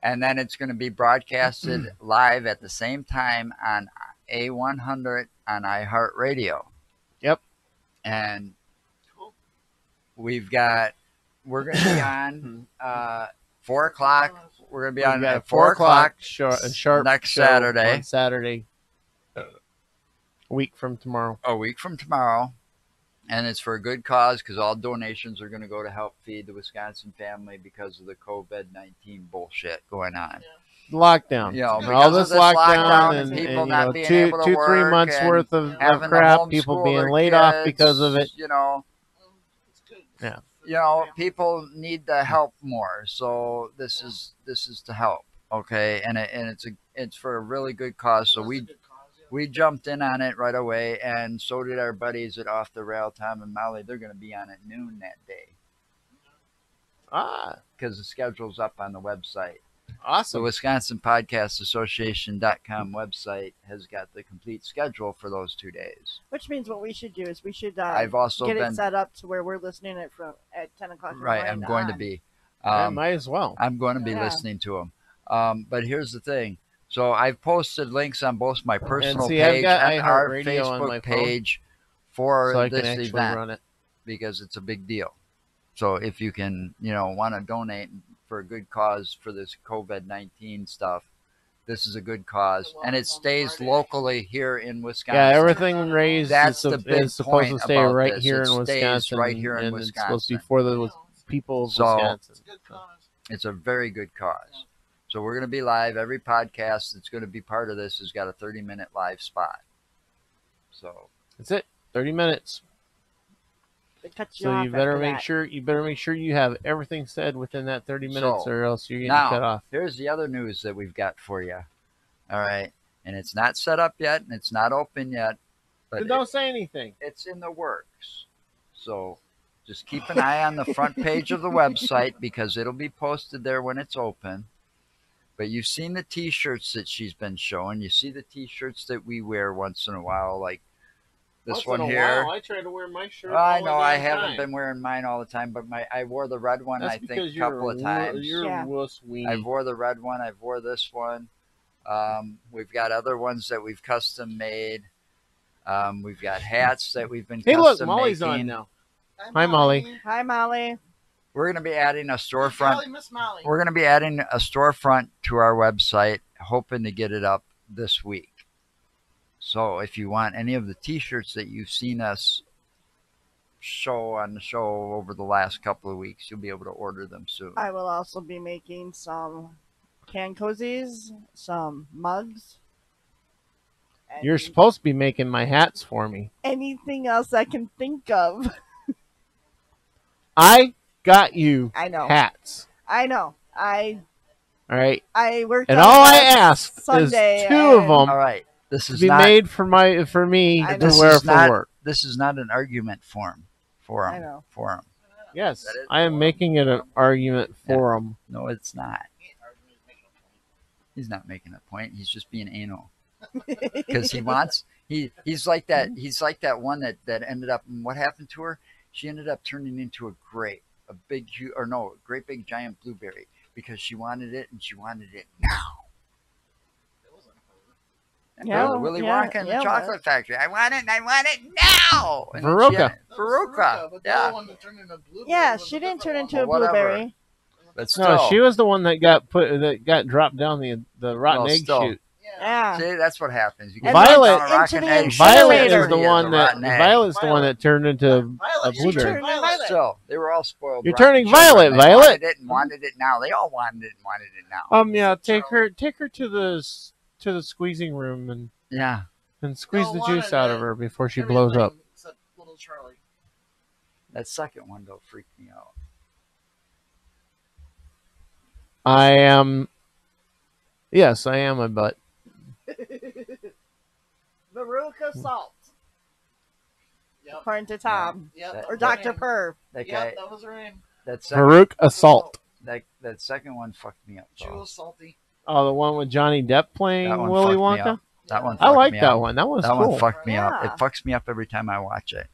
B: And then it's going to be broadcasted live at the same time on A100 on iHeartRadio.
A: Yep.
B: And we're going to be on 4 o'clock. We're going to be on at 4 o'clock
A: sharp
B: next
A: show
B: Saturday.
A: on Saturday, a week from tomorrow.
B: A week from tomorrow. And it's for a good cause because all donations are going to go to help feed the Wisconsin family because of the COVID-19 bullshit going on.
A: Lockdown.
B: You know,
A: all
B: because
A: this
B: of this lockdown
A: and
B: and people
A: you
B: not
A: know,
B: being
A: two,
B: able to
A: 3
B: work
A: months
B: and
A: worth of
B: having to
A: crap, people
B: homeschool
A: being
B: their
A: laid off
B: kids,
A: because of it.
B: You know,
E: It's good.
A: Yeah.
B: you know, people need the help more. So this is to help, okay? And it's for a really good cause. So
E: That's a
B: we
E: good cause, yeah.
B: we jumped in on it right away, and so did our buddies at Off the Rail, Tom and Molly. They're going to be on at noon that day because the schedule's up on the website. The
A: Awesome.
B: Wisconsin Podcast Association.com website has got the complete schedule for those 2 days.
D: Which means what we should do is we should
B: I've also
D: get
B: been
D: it set up to where we're listening at 10 o'clock. in the
B: right.
D: morning
B: I'm going to
D: on.
B: be.
A: Yeah, might as well.
B: I'm going to be
D: Yeah.
B: listening to them. But here's the thing. So I've posted links on both my personal
A: see, I've
B: page
A: got
B: and our
A: iHeartRadio on my
B: Facebook
A: phone,
B: page for
A: so I can
B: this
A: actually
B: event
A: run it.
B: because it's a big deal. So if you can, want to donate for a good cause for this COVID-19 stuff. This is a good cause, and it stays locally here in Wisconsin.
A: Yeah, everything raised
B: That's
A: is,
B: the big
A: is supposed to
B: point
A: stay
B: about
A: right
B: this.
A: here
B: It
A: in
B: stays
A: Wisconsin,
B: right here in
A: and it's supposed to be
B: Wisconsin.
A: for the people of
B: So-
A: Wisconsin.
E: It's a good cause.
B: It's a very good cause. So we're going to be live. Every podcast that's going to be part of this has got a 30-minute live spot. So
A: That's it. 30 minutes.
D: They cut you
A: So
D: off
A: you better
D: after
A: make
D: that.
A: sure you have everything said within that 30 minutes,
B: So,
A: or else you're getting
B: now,
A: cut off.
B: here's the other news that we've got for you. All right. And it's not set up yet, and it's not open yet. But
A: But don't say anything.
B: it's in the works. So just keep an eye on the front page of the website because it'll be posted there when it's open. But you've seen the T-shirts that she's been showing. You see the T-shirts that we wear once in a while, like this one here.
A: I try to wear my shirt.
B: I know I haven't been wearing mine all the time, but I wore the red one
A: That's
B: I think
A: because
B: a couple of times.
A: You're
D: Yeah.
A: a wuss weenie.
B: I wore the red one. I wore this one. We've got other ones that we've custom made. We've got hats that we've been
A: Hey,
B: custom
A: look, Molly's
B: making.
A: on now. Hi, Molly.
D: Hi, Molly.
B: We're going to be adding a
E: Hey,
B: storefront.
E: Golly, Miss Molly.
B: We're going to be adding a storefront to our website, hoping to get it up this week. So if you want any of the T-shirts that you've seen us show on the show over the last couple of weeks, you'll be able to order them soon.
D: I will also be making some can cozies, some mugs. and
A: You're supposed to be making my hats for me.
D: anything else I can think of.
A: I got you
D: I know.
A: hats.
D: I know.
A: All right.
D: I worked
A: And
D: on
A: all I
D: that
A: asked
D: Sunday,
A: is 2 of
D: and-
A: them
B: All right. This
A: to
B: is
A: be
B: not
A: made for me
D: I
A: to
D: know.
A: wear
B: This is
A: for
B: not-
A: work.
B: this is not an argument forum.
D: I know.
B: Forum.
A: Yes,
B: That is
A: I am making it an argument for them.
B: No, it's not. He's not making a point. He's just being anal. Because he wants he's like that one that ended up, and what happened to her, she ended up turning into a grape, a great big giant blueberry, because she wanted it and she wanted it now.
D: Yeah,
B: Willy
D: yeah,
B: Wonka and
D: yeah,
B: the
D: but-
B: Chocolate Factory. I want it now. And then
A: Veruca.
B: she had it.
E: That was
B: Veruca.
E: but the
B: Yeah.
E: other one that turned into blueberry
D: Yeah,
E: was
D: she
E: a
D: didn't turn
E: different
D: into a
B: Well, whatever.
D: blueberry.
B: But still,
A: No, she was the one that got dropped down the rotten
B: Well,
A: egg
B: still.
A: chute.
D: Yeah.
B: see, that's what happens. You
D: And
B: get
A: Violet-
B: down a rotten
D: into the
B: egg,
A: Violet
D: incinerator.
A: is the one Violet's the one that turned into
E: Violet,
A: a
E: she
A: blueberry.
E: turned Violet.
B: Still, they were all spoiled.
A: You're
B: rotten
A: turning
B: children.
A: Violet,
B: They
A: Violet.
B: wanted it and wanted it now. They all wanted it and wanted it now.
A: Yeah, take her to the squeezing room
B: Yeah.
A: and squeeze
E: Y'all
A: the
E: wanted
A: juice out of
E: it.
A: her before she
E: Everything
A: blows up.
E: except little Charlie.
B: That second one though freaked me out.
A: I am. Yes, I am a butt.
D: Veruca Salt,
E: Yep.
D: according to Tom.
E: Yep.
B: That-
E: that
D: Or
E: was
D: Dr.
E: her name.
D: Perv.
B: That
E: Yep,
B: guy.
E: that was her name.
B: That second.
A: Farouk Assault.
B: That second one fucked me up.
E: She
B: Though.
E: was salty.
A: Oh, the one with Johnny Depp playing
B: That one
A: Willy
B: fucked me
A: Wonka.
B: up. That one.
A: I
B: fucked
A: like
B: me
A: that
B: up.
A: one. That was
B: That
A: cool.
B: one fucked me up.
D: Yeah.
B: It fucks me up every time I watch it.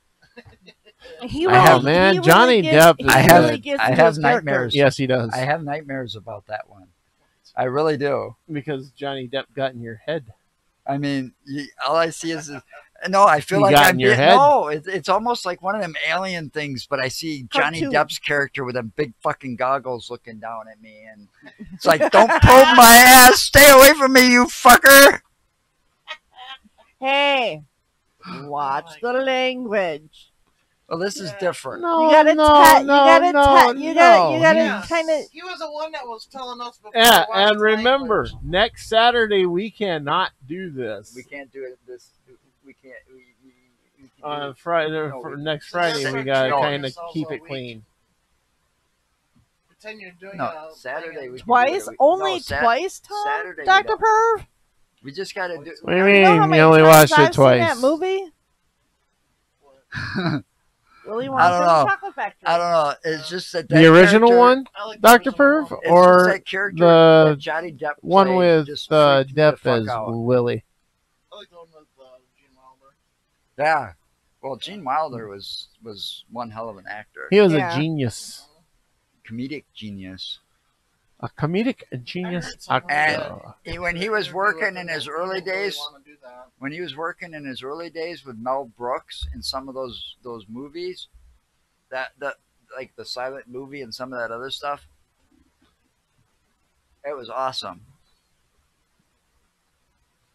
D: He
B: I
D: really,
B: have-
A: man,
D: he really
A: Johnny
D: gets,
A: Depp
D: he
A: is
B: I
A: good.
D: really gets
B: I
D: into
B: have
D: his character.
B: nightmares.
A: Yes, he does.
B: I have nightmares about that one. I really do.
A: Because Johnny Depp got in your head.
B: I mean, all I see is no. I feel
A: He
B: like
A: got
B: I'm
A: in your
B: being-
A: head?
B: No, it's almost like one of them alien things. But I see Johnny
D: Cartoon.
B: Depp's character with them big fucking goggles looking down at me, and it's like, "Don't probe my ass! Stay away from me, you fucker!"
D: Hey, watch the language.
B: Well, this is different.
A: No,
D: You gotta
A: no,
D: you
A: no,
D: gotta
A: no,
D: you
A: no.
D: gotta
E: Yeah.
D: kind of.
E: He was the one that was telling us before.
A: Yeah,
E: we watched
A: and
E: the
A: remember,
E: language.
A: next Saturday we cannot do this.
B: We can't do it. We can't. We can
A: On
B: do it.
A: Friday,
B: No,
A: for
B: we-
A: next Friday, we
E: No.
A: gotta
B: No.
A: kind of
E: Yourselves
A: keep
E: all
A: it
E: week.
A: clean.
E: Pretend you're doing
B: No,
E: a
B: Saturday we can do
D: Twice?
B: it.
D: Only
B: No,
D: twice, Tom?
B: Saturday we
D: Dr.
B: don't.
D: Perv?
B: We just gotta do.
A: What do you
D: You
A: mean?
D: know how
A: You
D: many
A: only
D: times
A: watched
D: I've
A: it twice.
D: seen that movie? Willy Wonka
B: I don't
D: and
B: know.
D: the Chocolate Factory.
B: I don't know. It's just that
A: The original
B: character-
A: one,
E: I like the
A: Dr.
E: original
A: Perv,
E: one.
B: It's
A: or
B: just that character
A: the
B: that Johnny Depp
A: one
B: played
A: with
B: just freaked me the
A: Depp
B: fuck
A: as
B: out.
A: Willie.
E: I like the one with Gene Wilder.
B: Yeah. Well, Gene Wilder was one hell of an actor,
A: He was
D: Yeah.
A: a genius,
B: comedic genius.
A: a comedic genius
E: And
A: actor.
B: When he was working in his early days,
E: Want to do that.
B: when he was working in his early days with Mel Brooks in some of those movies, that like the silent movie and some of that other stuff, It was awesome.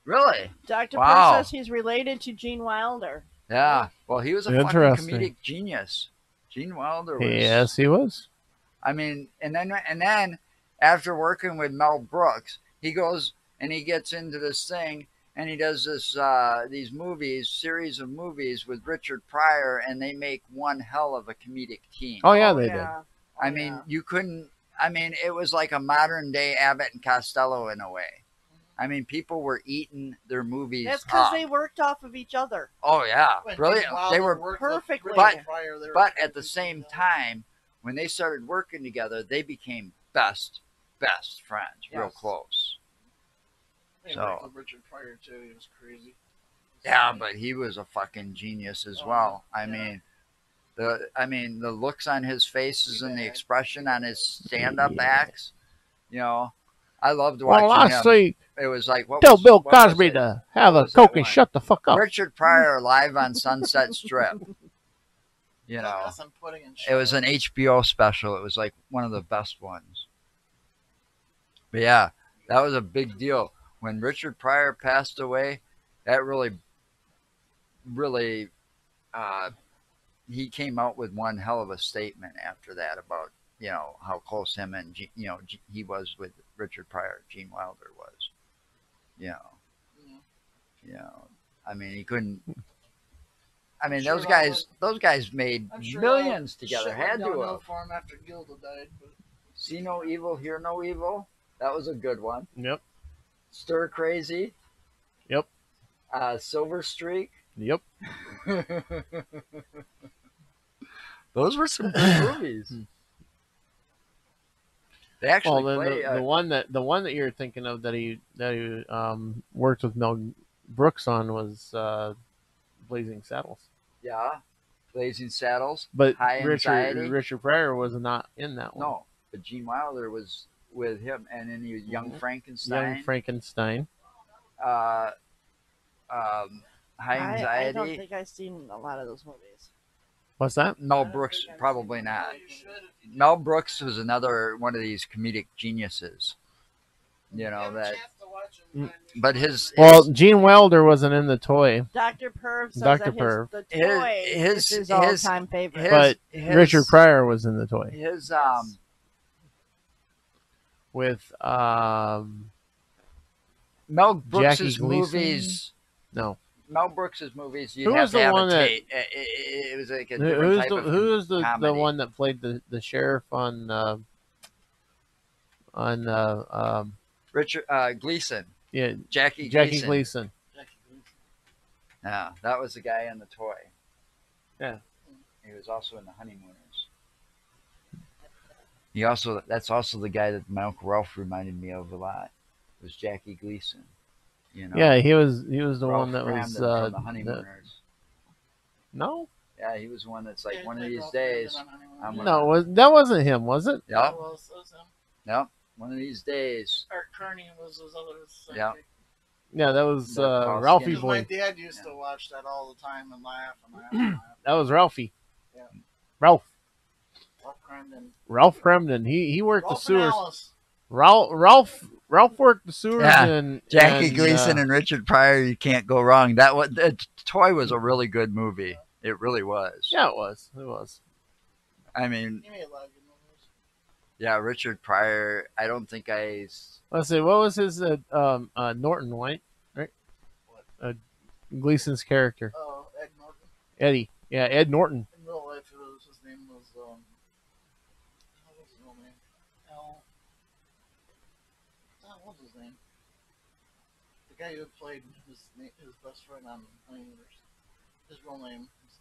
B: Really?
D: Dr.
B: Wow.
D: Purr says he's related to Gene Wilder.
B: Yeah. Well, he was a fucking
A: Interesting.
B: comedic genius. Gene Wilder was.
A: Yes, he was.
B: I mean, and then after working with Mel Brooks, he goes and he gets into this thing and he does this these movies, series of movies with Richard Pryor, and they make one hell of a comedic team.
A: Oh yeah, they did.
B: I mean, you couldn't. I mean, it was like a modern day Abbott and Costello in a way. I mean, people were eating their movies.
D: That's because
B: up.
D: they worked off of each other.
B: Oh yeah,
E: When
B: brilliant.
E: Gene Wilder
B: They were
E: worked
D: perfectly.
E: with Richard Pryor, they were
B: but at the
E: perfectly
B: same
E: together.
B: time, when they started working together, they became best friends, real
E: Yes.
B: close.
E: They
B: So-
E: worked with Richard Pryor too. He was crazy.
B: Yeah, but he was a fucking genius as
E: Oh,
B: well.
E: yeah.
B: I mean the looks on his faces and the
E: Yeah.
B: expression on his stand-up
A: Yeah.
B: acts. You know, I loved
A: Well,
B: watching
A: last
B: him.
A: week,
B: It was like what
A: tell
B: was-
A: Bill
B: what was
A: Cosby
B: it?
A: to have
B: What
A: a
B: was that
A: Coke and
B: one?
A: shut the fuck up.
B: Richard Pryor live on Sunset Strip. You know,
E: Got some pudding and
B: it was an HBO special. It was like one of the best ones. But yeah, that was a big deal. When Richard Pryor passed away, that really, he came out with one hell of a statement after that about, you know, how close him and, he was with Richard Pryor, Gene Wilder was. You know, I mean, he couldn't. I mean,
E: Sure,
B: those guys made
E: I'm sure
B: millions
E: shit
B: together.
E: went
B: Had to
E: downhill
B: have.
E: for him after Gilda died. But
B: See no evil, hear no evil. That was a good one.
A: Yep.
B: Stir crazy.
A: Yep.
B: Silver Streak.
A: Yep.
B: Those were some good movies. They actually
A: Well, then
B: play.
A: the one that you're thinking of that he worked with Mel Brooks on was Blazing Saddles.
B: Yeah, Blazing Saddles.
A: But
B: High Anxiety.
A: Richard Pryor was not in that one.
B: No, but Gene Wilder was with him, and then he was Young Frankenstein.
A: Young Frankenstein.
B: High
D: I
B: Anxiety.
D: don't think I've seen a lot of those movies.
A: What's that?
B: Mel Brooks, probably not.
E: you should.
B: Mel Brooks was another one of these comedic geniuses. You
E: You
B: know
E: have a
B: that,
E: chance to watch him, man.
B: but his
A: Well, Gene Wilder wasn't in the toy,
D: Dr. Perv says
A: Dr.
D: that
A: Perv.
D: the
B: His-
D: toy
B: his-
D: is his
B: his-
D: all-time favorite.
A: but Richard Pryor was in the toy
B: His
A: with
B: Mel Brooks's
A: Jackie Gleason?
B: movies.
A: no.
B: Mel Brooks's movies. You'd
A: Who
B: have
A: was
B: to
A: the
B: have
A: one
B: a
A: that-
B: tape. It was like a different type of
A: Who's the
B: comedy.
A: one that played the sheriff on
B: Richard Gleason,
A: yeah
B: Jackie
A: Jackie
B: Gleason.
A: Gleason.
E: Jackie Gleason.
B: Yeah, that was the guy in the toy.
A: Yeah.
B: He was also in the Honeymooners. That's also the guy that my Uncle Ralph reminded me of a lot. Was Jackie Gleason. You know.
A: Yeah, he was the
B: Ralph
A: one that was
B: Kramden from the Honeymooners.
A: no
B: Yeah, he was one that's like
E: Yeah,
B: one of
E: they
B: these
E: both
B: days.
E: ended on honeymoon.
B: I'm gonna-
A: that wasn't him, was it?
B: Yep,
E: That was him.
B: yep. One of these days.
E: Art Carney was his other sidekick.
B: Yeah.
A: Yeah, that was
B: The Paul
A: Ralphie
B: Skinner.
E: Because my
A: boy.
E: dad used to watch that all the time and laugh and laugh and laugh.
A: That was Ralphie.
E: Yeah.
A: Ralph
E: Ralph Cramden.
A: Kremden. He worked
E: Ralph
A: the
E: and
A: sewers.
E: Alice.
A: Ralph worked the sewers.
B: Yeah,
A: and
B: Jackie
A: and,
B: Gleason and Richard Pryor. You can't go wrong. The toy was a really good movie. It really was.
A: yeah, it was.
B: I mean,
E: He made a lot of good movies.
B: yeah, Richard Pryor. I don't think
A: Let's see, what was his Norton White, right? Gleason's character,
E: Oh, Ed Norton.
A: Eddie. Yeah, Ed Norton.
E: In real life, his name was what was his real name? What was his name? The guy who played his best friend on Honeymooners. His real name is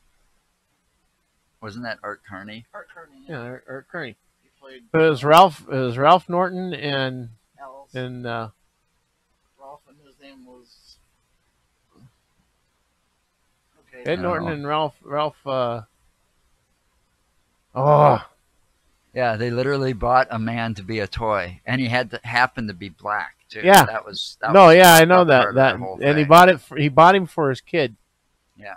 B: wasn't that Art Carney.
E: Art Carney.
A: Yeah, or Kearney.
E: He played
A: But it was Ralph Norton and
E: Alice. Ralph, and his name was. Okay.
A: Ed
B: I
A: Norton
B: know.
A: and Ralph.
B: Yeah, they literally bought a man to be a toy, and he had to happen to be black too.
A: Yeah.
B: that was.
A: No, yeah, I
B: fucked
A: know
B: up part
A: that.
B: of whole
A: And he
B: thing.
A: bought him for his kid.
D: Yeah.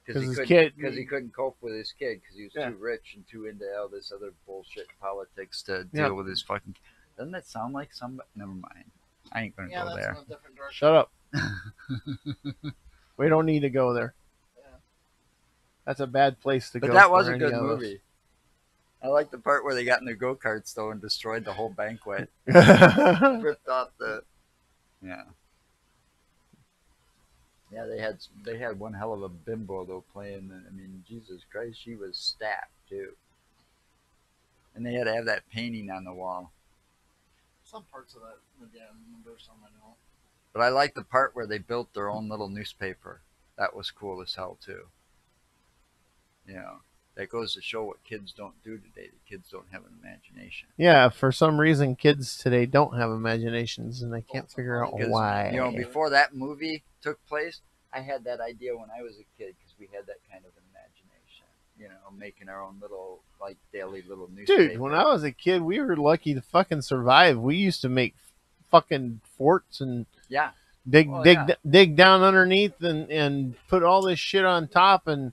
B: Because
A: his
B: he,
A: kid-
B: he couldn't cope with his kid because he was
A: Yeah.
B: too rich and too into all this other bullshit politics to
A: Yeah.
B: deal with his fucking. Doesn't that sound like somebody? Never mind. I ain't gonna
E: Yeah,
B: go
E: that's
B: there.
E: in a different direction.
A: Shut up. We don't need to go there.
E: Yeah.
A: That's a bad place to
B: But
A: go.
B: that was
A: for
B: a
A: any
B: good
A: of us.
B: movie. I like the part where they got in the go karts though and destroyed the whole banquet. Ripped off the. Yeah. Yeah, they had one hell of a bimbo though playing. I mean, Jesus Christ, she was stacked too. And they had to have that painting on the wall.
E: Some parts of that maybe I remember, some I don't.
B: But I like the part where they built their own little newspaper. That was cool as hell too. You know, that goes to show what kids don't do today. The kids don't have an imagination.
A: Yeah, for some reason, kids today don't have imaginations, and I can't figure out
B: Because,
A: why.
B: you know, before that movie took place, I had that idea when I was a kid because we had that kind of imagination. You know, making our own little, like, daily little newspaper.
A: Dude, when I was a kid, we were lucky to fucking survive. We used to make fucking forts and
B: Yeah.
A: dig down underneath and put all this shit on top and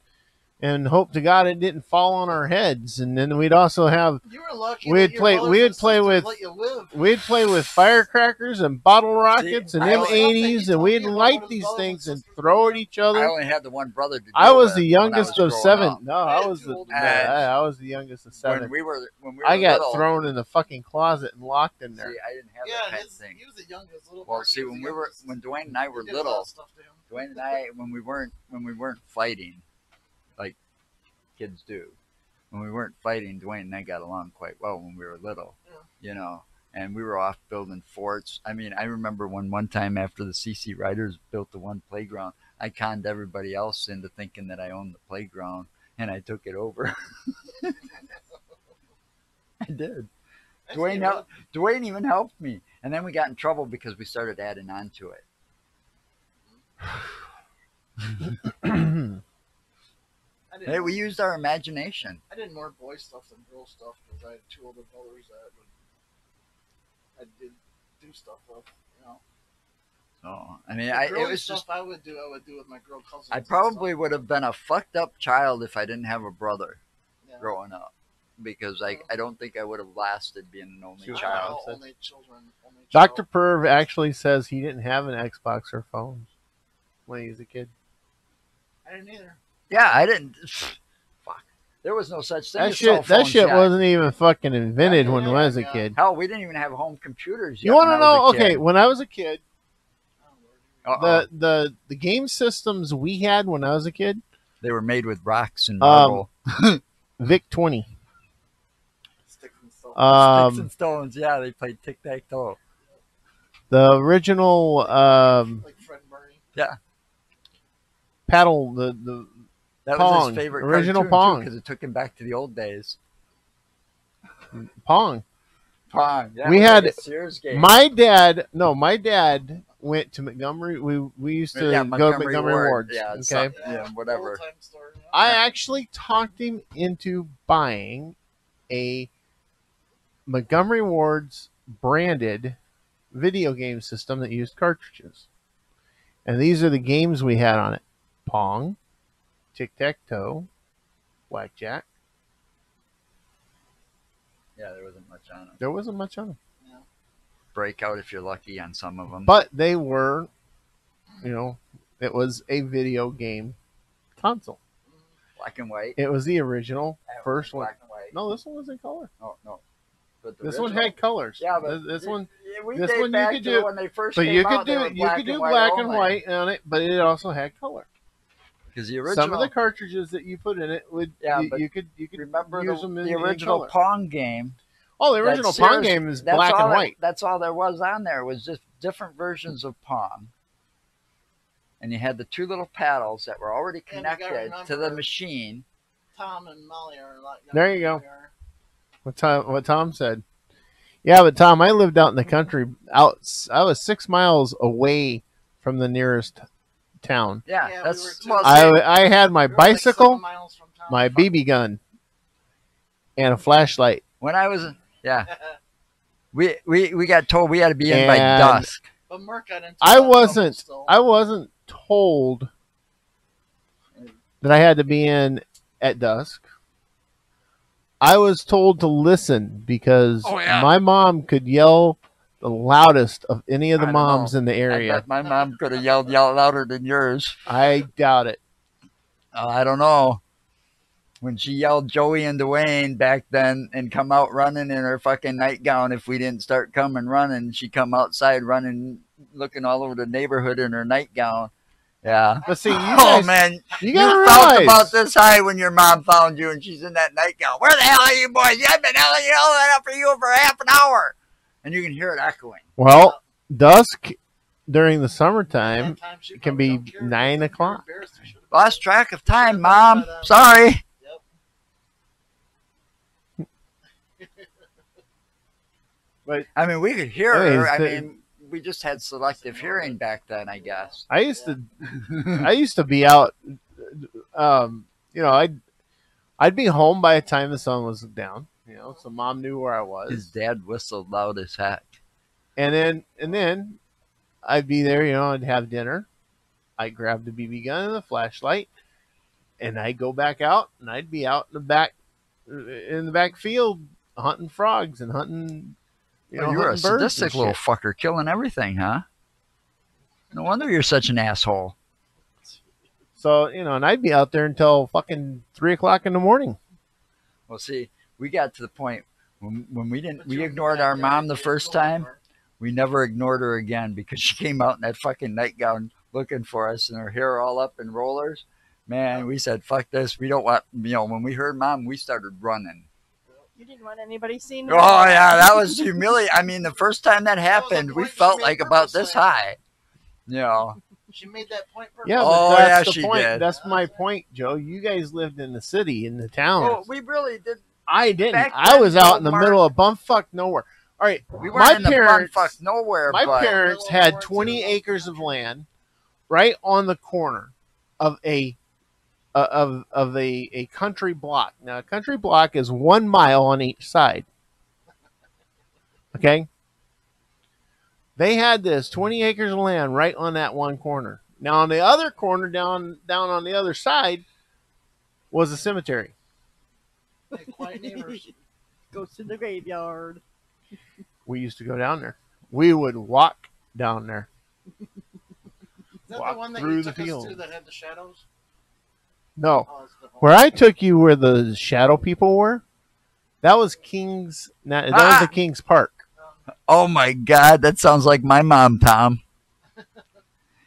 A: hope to God it didn't fall on our heads. And then we'd also have
E: You were lucky.
A: We'd
E: that your
A: play-
E: brothers
A: we'd
E: and
A: play
E: sisters
A: with-
E: let you live.
A: we'd play with firecrackers and bottle rockets and
B: I only-
A: M80s, and we'd light these things and throw at each
B: I
A: other.
B: only had the one brother to deal
A: I was
B: with
A: the
B: when
A: youngest
B: I
A: of
B: was growing
A: 7.
B: up.
A: No,
E: I
A: I
E: had
A: was
E: two
A: the
E: older
A: I was the youngest of 7.
B: When we were
A: I got
B: little,
A: thrown in the fucking closet and locked in there.
B: See, I didn't have that
E: Yeah,
B: kind of thing.
E: he was the youngest. Little
B: Well,
E: Mark,
B: see,
E: he was
B: when
E: the youngest.
B: Dwayne and I were
E: We did a lot
B: little,
E: of stuff to him.
B: Dwayne and I, when we weren't fighting, like kids do, when we weren't fighting, Dwayne and I got along quite well when we were little,
E: Yeah.
B: you know, and we were off building forts. I mean, I remember one time after the CC Riders built the one playground, I conned everybody else into thinking that I owned the playground, and I took it over. I did. Dwayne even helped me, and then we got in trouble because we started adding on to it.
E: I
B: Hey, we used our imagination.
E: I did more boy stuff than girl stuff because I had two older brothers that I did do stuff with. You know,
B: So I mean,
E: the
B: it
E: girly
B: was
E: stuff
B: just
E: I would do with my girl cousins.
B: I
E: and
B: probably
E: stuff.
B: would have been a fucked up child if I didn't have a brother
E: Yeah.
B: growing up, because I don't think I would have lasted being an only
A: See what
B: child.
A: said?
E: Only children. Only
A: Dr.
E: child.
A: Perv actually says he didn't have an Xbox or phones when he was a kid.
E: I didn't either.
B: Yeah, I didn't. Fuck, there was no such thing
A: That
B: as cell
A: shit, that
B: phones
A: shit
B: yet.
A: wasn't even fucking invented when I
E: Yeah,
A: was a
E: yeah.
A: kid.
B: Hell, we didn't even have home computers yet.
A: You want
B: when
A: to
B: I was
A: know?
B: a
A: Okay,
B: kid.
A: when I was a kid,
E: Oh, Lord.
A: the game systems we had when I was a kid,
B: They were made with rocks and marble,
A: Vic 20.
E: Sticks and stuff.
B: sticks and stones. Yeah, they played tic tac toe.
A: The original
E: Like Fred Murray.
A: paddle, the
B: That was
A: Pong.
B: his favorite
A: Original
B: cartoon
A: Pong.
B: because it took him back to the old days.
A: Pong.
B: Pong. Yeah,
A: We
B: it was
A: had-
B: like a Sears game.
A: My dad went to Montgomery. We used to
B: Yeah,
A: go to Montgomery
B: Ward.
A: Wards.
B: Yeah,
A: Okay.
B: something. Yeah, whatever.
E: Old-time story, yeah.
A: I actually talked him into buying a Montgomery Ward's branded video game system that used cartridges. And these are the games we had on it: Pong, Tic-Tac-Toe, Blackjack.
B: Yeah, there wasn't much on them.
A: There wasn't much on them.
B: Breakout if you're lucky on some of them.
A: But they were, it was a video game console.
B: Black and white.
A: It was the original first one.
B: Black and white.
A: No, this one was in color.
B: No. But the
A: This one
B: original-
A: had colors.
B: Yeah, but
A: this one.
B: We
A: this
B: date
A: one you
B: back
A: could
B: to
A: do-
B: when they first
A: But
B: came
A: you could
B: out, they
A: do
B: were black
A: black and
B: only.
A: white on it, but it also had color.
B: Because the original.
A: Some of the cartridges that you put in it would
B: but
A: you could
B: remember
A: use them in
B: the original
A: color.
B: Pong game.
A: Oh, the original
B: that
A: Pong
B: Sears-
A: game is
B: that's
A: black
B: all
A: and
B: that-
A: white.
B: That's all there was on there was just different versions of Pong. And you had the two little paddles that were already
E: And you gotta
B: connected to the
E: remember-
B: machine.
E: Tom and Molly are a lot younger.
A: There you go.
E: than we are.
A: What Tom said. Yeah, but Tom, I lived out in the country. I was 6 miles away from the nearest town.
B: Yeah,
E: Yeah,
B: that's
E: we were too.
B: well,
A: I had my
E: We were like
A: bicycle,
E: 7 miles from town.
A: my BB gun, and a flashlight.
B: when I was we got told we had to be in by
A: And
B: dusk.
E: But Mark got into
A: I
E: that trouble
A: wasn't
E: still.
A: I wasn't told that I had to be in at dusk. I was told to listen because
B: Oh, yeah.
A: my mom could yell the loudest of any of the
B: I don't
A: moms
B: know.
A: in the
B: I
A: area.
B: bet my mom could have yelled louder than yours.
A: I doubt it.
B: I don't know. When she yelled Joey and Dwayne back then and come out running in her fucking nightgown if we didn't start coming running, she come outside running, looking all over the neighborhood in her nightgown. Yeah.
A: But see, you
B: Oh
A: guys,
B: man,
A: you
B: you
A: gotta
B: felt
A: realize.
B: about this high when your mom found you and she's in that nightgown. Where the hell are you boys? I've been yelling out for you for half an hour, and you can hear it echoing.
A: Well, dusk during the summertime
E: That time she
A: it can
E: probably
A: be
E: don't care.
A: 9
E: You're
A: o'clock.
E: embarrassed. You should've-
B: Lost track of time, Mom. Sorry.
A: But
B: I mean, we could hear
A: Hey,
B: her. I
A: so-
B: mean, we just had selective hearing back then, I guess.
A: I used to be out. You know, I'd be home by the time the sun was down. You know, so mom knew where I was.
B: His dad whistled loud as heck.
A: And then I'd be there. You know, I'd have dinner. I'd grab the BB gun and the flashlight, and I'd go back out, and I'd be out in the back field hunting frogs and hunting. You know,
B: You were a
A: hunting birds and
B: sadistic little
A: shit.
B: fucker, killing everything, huh? No wonder you're such an asshole.
A: So you know, and I'd be out there until fucking 3 o'clock in the morning.
B: Well, see, we got to the point when we didn't.
E: But
B: We
E: you-
B: ignored our mom the first time. We never ignored her again because she came out in that fucking nightgown looking for us and her hair all up in rollers. Man, we said, fuck this. We don't want, when we heard mom, we started running.
D: You didn't want anybody seeing
B: Oh, yeah, that was humiliating. I mean, the first time that happened, we felt like about this high. You know.
E: She made that point perfect.
A: Yeah,
B: Oh,
A: but that's
B: yeah,
A: the
B: she
A: point.
B: did.
A: That's my point, Joe. You guys lived in the city, in the town.
B: Well, we really did.
A: I didn't.
B: back
A: I
B: then,
A: was out
B: Joe
A: in the
B: Mark-
A: middle of bumfuck nowhere. All right,
B: We
A: my
B: weren't in the
A: parents,
B: bumfuck nowhere,
A: my
B: but
A: parents had 20 acres of land right on the corner of a country block. Now, a country block is 1 mile on each side. Okay, they had this 20 acres of land right on that one corner. Now, on the other corner, down on the other side, was a cemetery.
E: Hey, quiet neighbors.
D: Goes to the graveyard.
A: We used to go down there. We would walk down there.
E: Is that
A: Walk
E: the one that
A: through
E: you
A: the
E: took us
A: field.
E: to that had the shadows?
A: No,
E: Oh, it's the one.
A: where I took you, where the shadow people were, that was King's. That was the King's Park.
B: oh my God, that sounds like my mom, Tom.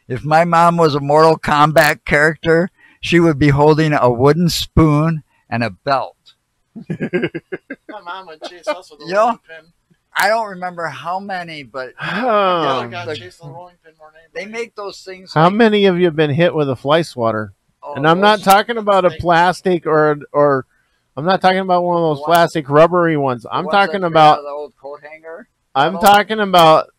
B: If my mom was a Mortal Kombat character, she would be holding a wooden spoon and a belt.
E: My mom would chase us with a
B: You know?
E: rolling pin.
B: I don't remember how many, but
E: The other
A: Oh,
E: guy
B: the-
E: chased the rolling pin more than
B: they
E: anybody.
B: make those things.
A: how
B: like,
A: many of you have been hit with a fly swatter?
B: oh,
A: And I'm not
B: those-
A: talking about a
E: Snakes.
A: plastic or I'm not talking about one of those
B: The ones-
A: plastic rubbery ones.
B: the
A: I'm
B: ones that
A: talking
B: came out
A: about
B: of the old coat hanger.
A: I'm
B: metal.
A: talking about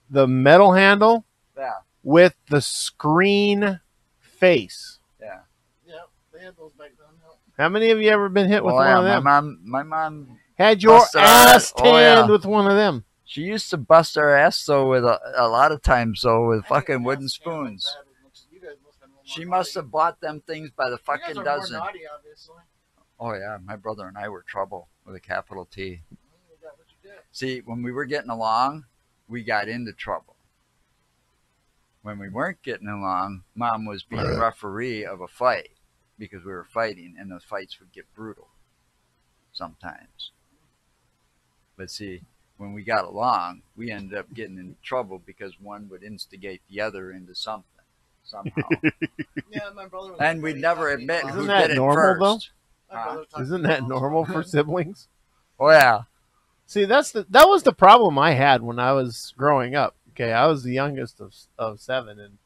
A: the metal handle
B: Yeah,
A: with the screen face.
B: yeah.
E: Yep, they had those back then. Yep.
A: How many of you ever been hit with
B: Oh
A: one
B: yeah,
A: of them?
B: my mom.
A: Had your
B: busted our
A: ass
B: ass. Oh, yeah.
A: tanned with one of them.
B: She used to bust our ass though with a lot of times though with
E: I
B: fucking
E: didn't
B: wooden
E: ask him like
B: spoons.
E: that as much as you guys must have been a little
B: She
E: more
B: must have bought them things by the
E: naughty.
B: fucking
E: You guys are
B: dozen.
E: more naughty, obviously.
B: Oh yeah, my brother and I were trouble with a capital T.
E: You got what you did.
B: See, when we were getting along, we got into trouble. When we weren't getting along, Mom was being referee of a fight because we were fighting, and the fights would get brutal sometimes. But see, when we got along, we ended up getting in trouble because one would instigate the other into something somehow,
E: Yeah, my brother was
B: and
E: like
B: we'd
E: that.
B: never
E: He taught me
B: admit
E: a lot.
B: who
A: Isn't that
B: did it
A: normal,
B: first.
A: though?
E: My brother taught
A: Isn't
E: me
A: that
E: a lot.
A: normal for siblings?
B: Oh yeah,
A: See, that was the problem I had when I was growing up. Okay, I was the youngest of seven,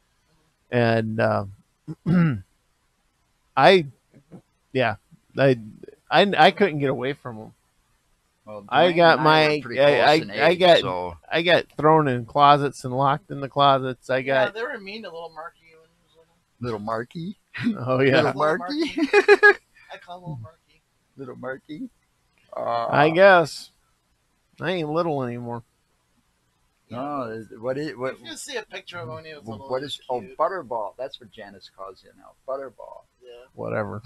A: and I couldn't get away from them.
B: well,
A: I
B: Dwayne
A: got
B: and I
A: my-
B: were pretty close in
A: I
B: age,
A: got-
B: so
A: I got thrown in closets and locked in the closets. I
E: Yeah,
A: got
E: they were mean to little Marky when he was little.
B: little Marky,
A: oh yeah,
B: little Marky,
E: I call him little Marky.
B: little Marky.
A: I guess I ain't little anymore.
B: No, what is what?
E: If you see a picture of him when he was little,
B: What
E: he
B: is?
E: was
B: Oh,
E: cute.
B: Butterball. That's what Janice calls you now. Butterball.
E: Yeah.
A: Whatever.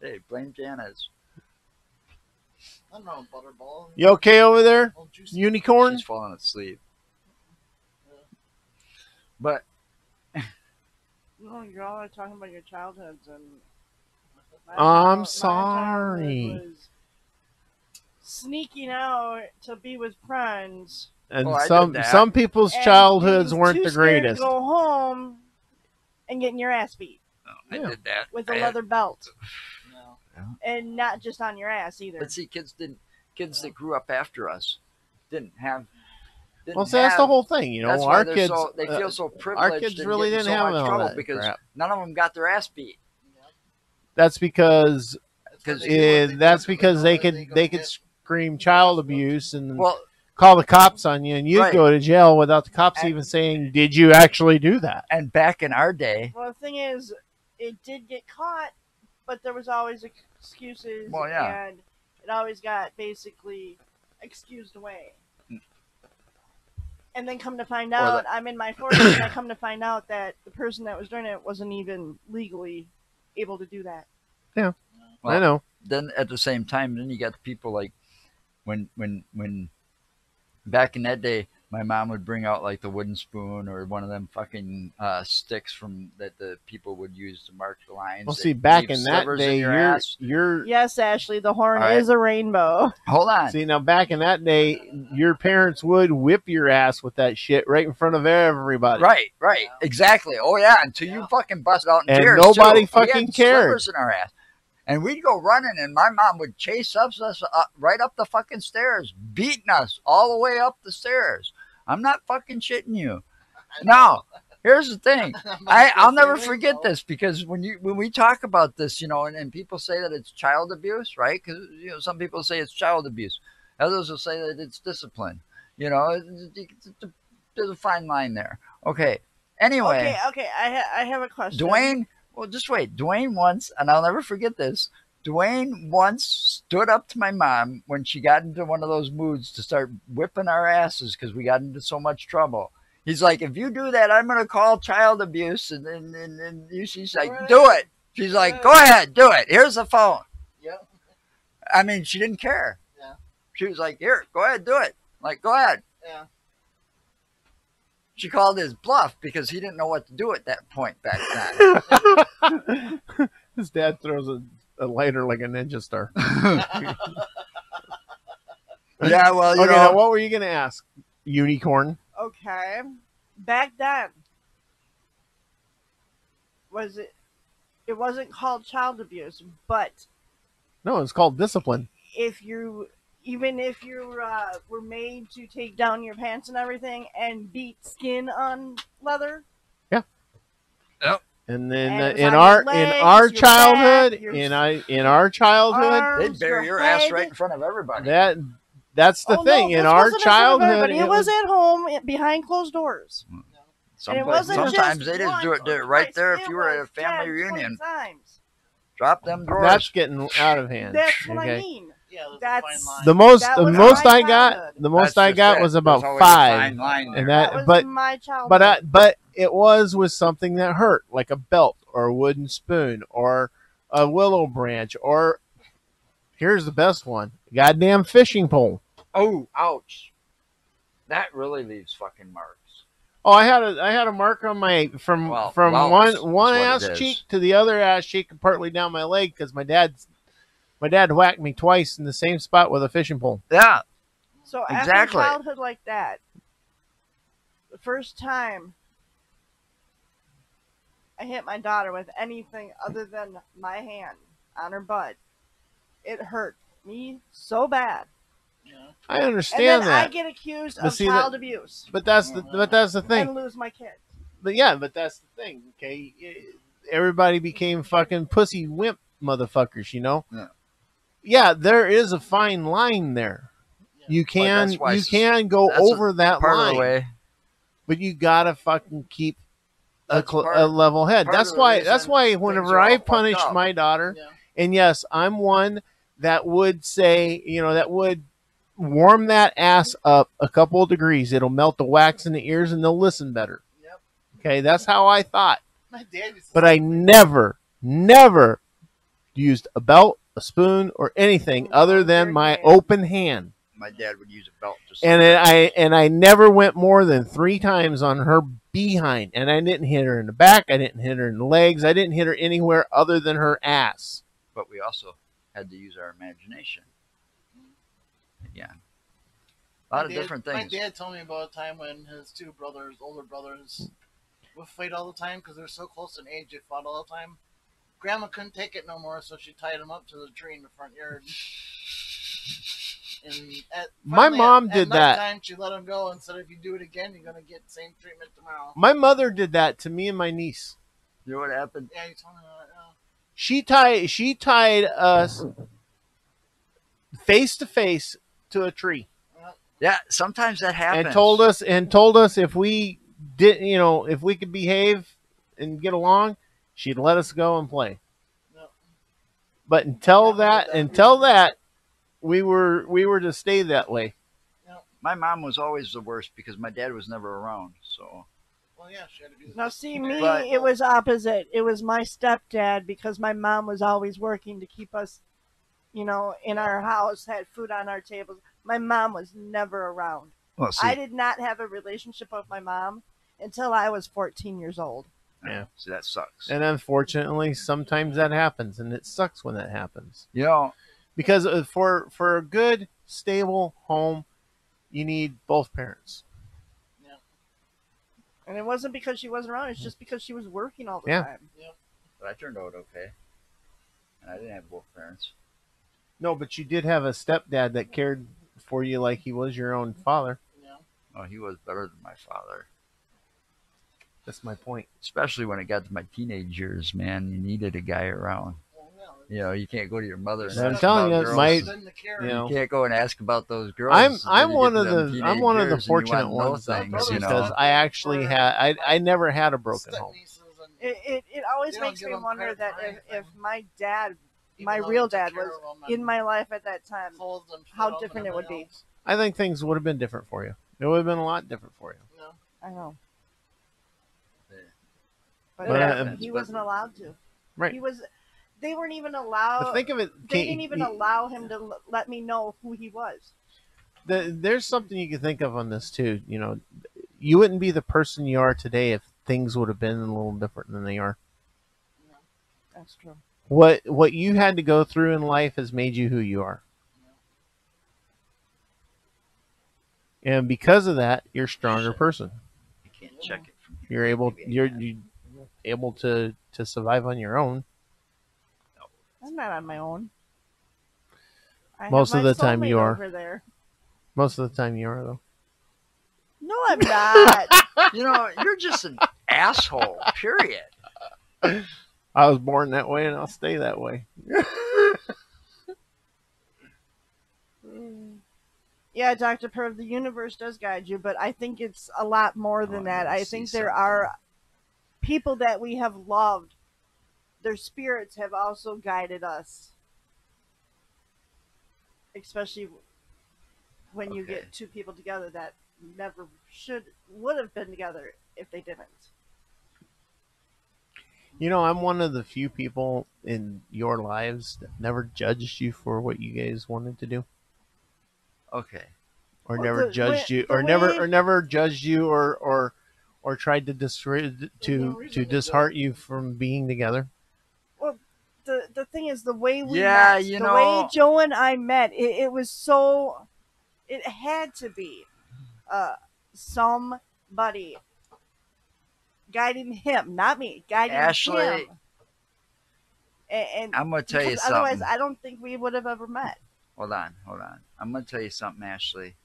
B: Hey, blame Janice.
E: I don't know, Butterball.
A: You okay over there,
E: Oh, juicy.
A: Unicorn?
B: She's falling asleep. But
D: No, you're all talking about your childhoods and.
A: I'm
D: My
A: sorry.
D: childhood was sneaking out to be with friends.
A: And
B: Oh, I
A: some
B: did that.
A: some people's
D: and
A: childhoods
D: being
A: weren't
D: too
A: the
D: scared
A: greatest.
D: To go home and getting your ass beat
B: I
A: Yeah.
B: did that
D: with a
B: I had-
D: leather belt,
E: No.
D: and not just on your ass either.
B: But see, kids that grew up after us didn't have.
A: Well, so that's the whole thing, you know.
B: That's why
A: Our
B: they're
A: kids,
B: so, they feel so privileged.
A: our kids
B: and
A: really
B: get in
A: didn't
B: so
A: have
B: much
A: all
B: trouble
A: that
B: because
A: crap.
B: none of them got their ass beat.
A: That's because
B: Because
A: they could scream child abuse and
B: well,
A: call the cops on you, and you'd
B: Right.
A: go to jail without the cops
B: And-
A: even saying, "Did you actually do that?"
B: and back in our day,
D: Well, the thing is, it did get caught, but there was always excuses,
B: Well, yeah.
D: and it always got basically excused away. And then come to find out, I'm in my 40s, and I come to find out that the person that was doing it wasn't even legally able to do that.
A: I
B: Well,
A: know.
B: then at the same time, then you got the people like when back in that day, my mom would bring out like the wooden spoon or one of them fucking sticks from that the people would use to mark the lines.
A: Well,
B: that
A: see, back
B: leave
A: in that
B: slivers
A: day,
B: your ass.
A: you're
D: Yes, Ashley, the horn
B: All right.
D: is a rainbow.
B: Hold on.
A: see now. Back in that day, your parents would whip your ass with that shit right in front of everybody.
B: Right, exactly. Oh yeah, until you fucking bust out in
A: And
B: tears.
A: nobody
B: too.
A: fucking
B: we had
A: cared.
B: slivers in our ass, and we'd go running, and my mom would chase us right up the fucking stairs, beating us all the way up the stairs. I'm not fucking shitting you. Now, here's the thing. I'll never forget this because when we talk about this, you know, and people say that it's child abuse, right? Because you know some people say it's child abuse, others will say that it's discipline. You know, there's a fine line there. Okay. Anyway,
D: Okay, I have a question.
B: Dwayne. Well, just wait. Dwayne once, and I'll never forget this. Dwayne once stood up to my mom when she got into one of those moods to start whipping our asses because we got into so much trouble. He's like, if you do that, I'm going to call child abuse. And she's like, do it. She's like, go ahead, do it. Here's the phone.
E: Yep.
B: I mean, she didn't care.
E: Yeah.
B: She was like, here, go ahead, do it. Like, go ahead.
E: Yeah.
B: She called his bluff because he didn't know what to do at that point back then.
A: His dad throws a lighter like a ninja star.
B: Yeah, well, you
A: Okay,
B: know.
A: now what were you gonna ask, Unicorn?
D: Okay, back then, it wasn't called child abuse, but
A: No, it's called discipline.
D: if you were made to take down your pants and everything and beat skin on leather,
A: And then
D: And it was
A: in
D: on
A: our
D: your legs,
A: our
D: your
A: childhood,
D: back, your
A: in our childhood,
B: They'd
D: arms,
B: bury your
D: head.
B: ass right in front of everybody.
A: that's the
D: Oh,
A: thing.
D: no,
A: In
D: this
A: our
D: wasn't in front of
A: childhood,
D: everybody. It was at home behind closed doors. And it wasn't
B: Sometimes
D: just
B: they just do
D: once
B: it
D: or
B: right
D: twice.
B: there
D: It
B: if you were at a
D: was
B: family
D: 10, 20
B: reunion.
D: times.
B: Drop them drawers.
A: that's getting out of hand.
D: That's what I
A: okay?
D: mean.
E: Yeah, there's
D: That's-
E: a fine line.
A: The most
D: That
A: the
D: was
A: most
D: my
A: I got
D: childhood.
A: the most
B: That's
A: I
B: just
A: got
B: it.
A: was
B: There's
A: about
B: always a
A: 5.
B: fine line there.
A: And
D: That was my childhood.
A: but it was with something that hurt, like a belt or a wooden spoon or a willow branch, or here's the best one, goddamn fishing pole.
B: Oh, ouch! That really leaves fucking marks.
A: Oh, I had a mark on my from
B: Well,
A: one
B: is
A: one
B: what it
A: ass
B: is.
A: cheek to the other ass cheek and partly down my leg because my dad whacked me twice in the same spot with a fishing pole.
B: Yeah,
D: So after
B: Exactly.
D: childhood like that, the first time I hit my daughter with anything other than my hand on her butt, it hurt me so bad.
E: Yeah.
A: I
D: And
A: understand
D: then I
A: that,
D: get accused
A: But
D: of
A: see,
D: child abuse
A: but that's the thing.
D: and lose my kid.
A: But that's the thing. Okay, everybody became fucking pussy wimp motherfuckers. You know.
B: Yeah.
A: Yeah, there is a fine line there.
E: Yeah.
A: You can
B: that's why
A: you can go
B: that's
A: over that
B: part of
A: line,
B: the way.
A: but you gotta fucking keep
B: That's
A: a
B: part-
A: level head.
B: part of
A: That's
B: the
A: why.
B: reason
A: That's why
B: things
A: whenever
B: are all
A: I
B: fucked
A: punished
B: up.
A: my daughter,
E: Yeah.
A: and yes, I'm one that would say, that would warm that ass up a couple of degrees. It'll melt the wax in the ears, and they'll listen better.
E: Yep.
A: Okay, that's how I thought.
E: My dad used to
A: But
E: say
A: I never used a belt a spoon, or anything
D: Oh,
A: other than
D: weird
A: my
D: man.
A: open hand.
B: My dad would use a belt just
A: And
B: like that.
A: I never went more than 3 times on her behind, and I didn't hit her in the back, I didn't hit her in the legs, I didn't hit her anywhere other than her ass.
B: But we also had to use our imagination. Yeah. A lot of different
E: My
B: things.
E: dad told me about a time when his two brothers, older brothers, would fight all the time because they're so close in age. They fought all the time. Grandma couldn't take it no more, so she tied them up to the tree in the front yard. And
A: My mom
E: at
A: did that.
E: nighttime, she let them go and said, "If you do it again, you're gonna get the same treatment tomorrow."
A: My mother did that to me and my niece.
B: You know what happened?
E: Yeah, you told me that.
A: She tied us face to face to a tree
B: Yeah, sometimes that happens.
A: and told us if we did, if we could behave and get along, she'd let us go and play.
E: No.
A: But until that, we were to stay that way.
B: My mom was always the worst because my dad was never around. So
E: Well, yeah, she had to be the
D: Now, see, me,
B: But-
D: it was opposite. It was my stepdad because my mom was always working to keep us, in our house, had food on our tables. My mom was never around.
B: well, see,
D: I did not have a relationship with my mom until I was 14 years old.
A: Yeah.
B: see that sucks.
A: And unfortunately, sometimes that happens, and it sucks when that happens.
B: You know,
A: Because for a good, stable home, you need both parents.
D: And it wasn't because she wasn't around. It's just because she was working all the
A: Yeah.
D: time.
B: but I turned out okay, and I didn't have both parents.
A: No, but you did have a stepdad that cared for you like he was your own father.
B: Oh, he was better than my father.
A: That's my point.
B: Especially when it got to my teenage years, man, you needed a guy around. You know, you can't go to your mother and
A: I'm
B: ask
A: telling
B: about
A: you,
B: girls.
A: my-
E: Spend the care.
A: You know,
B: You can't go and ask about those girls.
A: I'm
B: Then you
A: one
B: get
A: of
B: to them
A: the
B: teenage
A: I'm one of the
B: years and you
A: fortunate
B: want to know
A: ones though,
B: things,
E: you
A: because
E: know.
A: I actually had I never had a broken home.
E: Step-nieces and
D: It always
E: They don't
D: makes
E: give
D: me
E: them
D: wonder
E: credit
D: that
E: for
D: if
E: anything.
D: my dad,
E: even
D: my
E: though
D: real
E: they took
D: dad,
E: care
D: was
E: of them
D: in
E: and
D: my life at that time,
E: clothed and fed
D: how
E: them
D: different
E: and
D: it would
E: everything
D: be.
E: else.
A: I think things would have been different for you. It would have been a lot different for you.
D: I know.
B: Yeah.
D: But,
A: But,
D: he
B: but-
D: wasn't allowed to.
A: Right.
D: He was. They weren't even allowed.
A: But think of it.
D: They didn't even allow him to let me know who he was.
A: There's something you can think of on this too. You wouldn't be the person you are today if things would have been a little different than they are.
D: That's true.
A: What you had to go through in life has made you who you are. And because of that, you're a stronger person.
B: You can't check it from here.
A: You're able
B: Maybe I
A: you're
B: can.
A: you able to survive on your own.
D: I'm not on my own. I
A: Most
D: have
A: of
D: my
A: the time you
D: soulmate
A: are.
D: over there.
A: Most of the time you are though.
D: No, I'm not.
B: You know, you're just an asshole. Period.
A: I was born that way and I'll stay that way.
D: Yeah, Dr. Perv, the universe does guide you, but I think it's a lot more than that. I think there are people that we have loved. Their spirits have also guided us. Especially when you
B: Okay.
D: get two people together that never would have been together if they didn't.
A: I'm one of the few people in your lives that never judged you for what you guys wanted to do,
B: Okay.
A: or
D: Well,
A: never
D: the
A: judged
D: way-
A: you,
D: the
A: or never
D: way-
A: or never judged you, or tried to
E: no
A: to
E: reason to
A: disheart you from being together.
D: The thing is, the way we
B: Yeah,
D: met,
B: you
D: the
B: know-
D: way Joe and I met, it was so. It had to be somebody guiding him, not me, guiding
B: Ashley,
D: him. And
B: I'm gonna tell you
D: because otherwise,
B: something.
D: I don't think we would have ever met.
B: Hold on. I'm gonna tell you something, Ashley.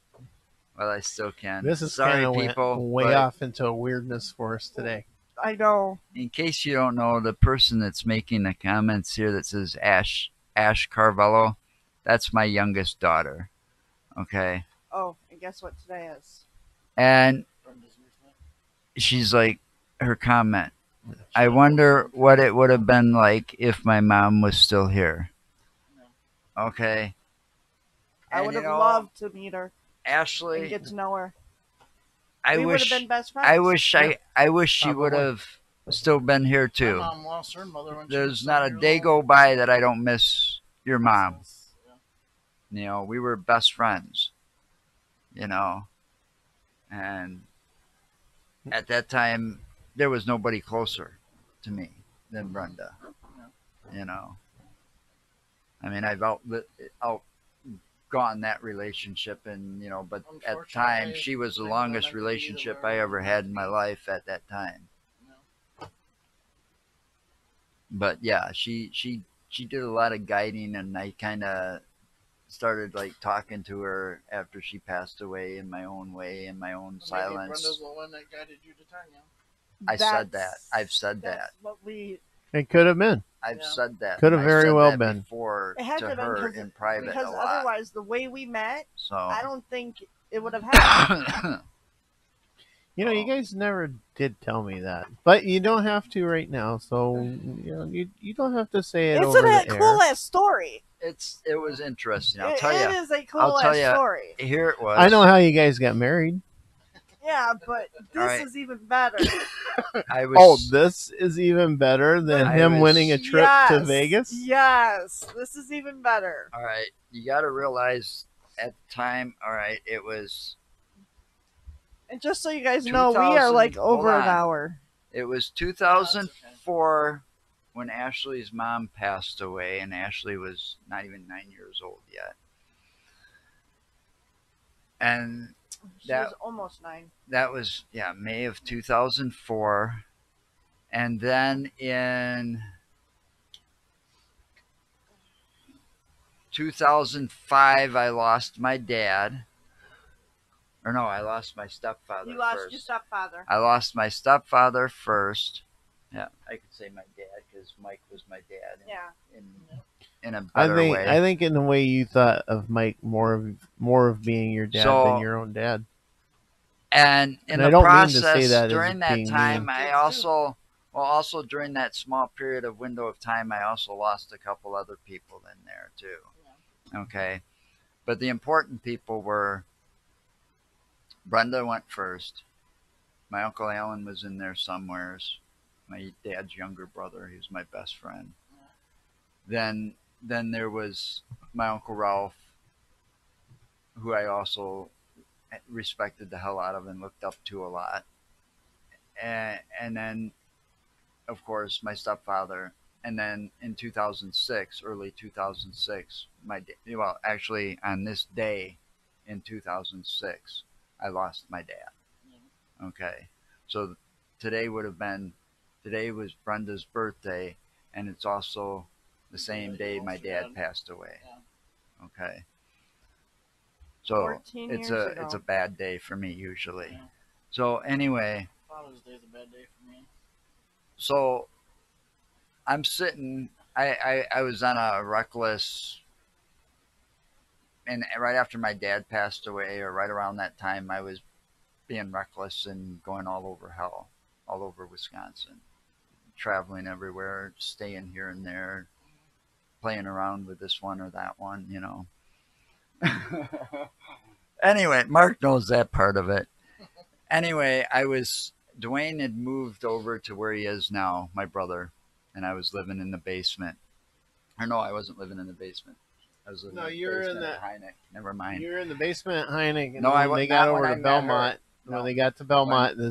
B: While I still can.
A: This is
B: sorry,
A: kind of
B: people.
A: way
B: but
A: off into a weirdness for us today.
D: I know.
B: In case you don't know, the person that's making the comments here that says Ash Carvello, that's my youngest daughter. Okay,
D: Oh, and guess what today is?
B: and she's like, her comment. I wonder what it would have been like if my mom was still here. Okay.
D: I
B: And,
D: would
B: you
D: have
B: know,
D: loved to meet her and
B: Ashley.
D: get to know her.
B: I
D: we would
B: wish.
D: have been best friends.
B: I wish she
A: Probably.
B: would have still been here
E: My
B: too.
E: mom lost her mother when she
B: There's
E: was
B: not a
E: 7 years
B: day
E: old.
B: go by that I don't miss your mom.
E: Yeah.
B: You know, we were best friends. You know, and at that time there was nobody closer to me than Brenda. You know, I mean, I've outgone that relationship, and you know, but at the time she was the longest relationship I ever had in my life at that time. But yeah, she did a lot of guiding, and I kind of started like talking to her after she passed away in my own way, in my own silence.
E: Brenda's the one that guided you to Tanya.
B: I said that. I've said that.
D: What we
A: It could have been.
B: I've said that.
A: Could have
B: and I
A: very
B: said
A: well
B: that
A: been.
B: before
D: it had
B: to
D: to have
B: her
D: been
B: in private
D: because
B: a lot.
D: otherwise the way we met,
B: So
D: I don't think it would have happened.
A: You know, you guys never did tell me that, but you don't have to right now. So you know, you don't have to say it
D: It's
A: over
D: a
A: the air.
D: cool ass story.
B: it was interesting. I'll
D: It
B: tell you.
D: is a
B: I'll
D: cool
B: tell
D: ass
B: ya.
D: story.
B: Here it was.
A: I know how you guys got married.
D: Yeah, but this
B: Right.
D: is even better.
B: I was.
A: Oh, this is even better than
B: I
A: him
B: was-
A: winning a trip to
D: Yes,
A: Vegas.
D: Yes, this is even better.
B: All right, you got to realize at the time. All right, it was
D: And just so you guys know, we are
B: 2000
D: like
B: hold
D: over an
B: on.
D: hour.
B: 2004 when Ashley's mom passed away, and Ashley was not even 9 years old yet. And
D: She
B: That-
D: was almost 9.
B: that was May of 2004, and then in 2005 I lost my dad. Or no, I lost my stepfather
D: You lost
B: first.
D: your stepfather.
B: I lost my stepfather first. Yeah, I could say my dad because Mike was my dad.
D: Yeah.
B: In a
A: I
B: better
A: think
B: way.
A: I think in the way you thought of Mike more of being your dad
B: So-
A: than your own dad.
B: And in
A: And
B: the
A: I don't mean to
B: process,
A: say that as
B: during that
A: being
B: time,
A: mean.
B: I also during that small period of window of time, I also lost a couple other people in there too. Okay, but the important people were Brenda went first. My Uncle Alan was in there somewheres. My dad's younger brother, he was my best friend. Then there was my Uncle Ralph, who I also respected the hell out of and looked up to a lot. And then, of course, my stepfather. And then in 2006, early 2006, actually on this day in 2006, I lost my dad. Okay. So today was Brenda's birthday, and it's also the same day my dad passed away. Okay. So
D: 14
B: it's
D: years
B: a
D: ago.
B: bad day for me usually. So anyway,
E: Father's Day's a bad day for me.
B: so I'm sitting. I was on a reckless, and right after my dad passed away, or right around that time, I was being reckless and going all over hell, all over Wisconsin, traveling everywhere, staying here and there, playing around with this one or that one, you know. Anyway, Mark knows that part of it. Anyway, Dwayne had moved over to where he is now, my brother, and I was living in the basement. Or no, I wasn't living in the basement. I was living
A: No,
B: in the
A: you were in
B: basement
A: the-
B: at Heineck. Never mind.
A: You were in the basement at Heineck, and
B: No,
A: when
B: I
A: they
B: was
A: got
B: not
A: over
B: when
A: to
B: I met her.
A: Belmont.
B: No.
A: When they got to Belmont, they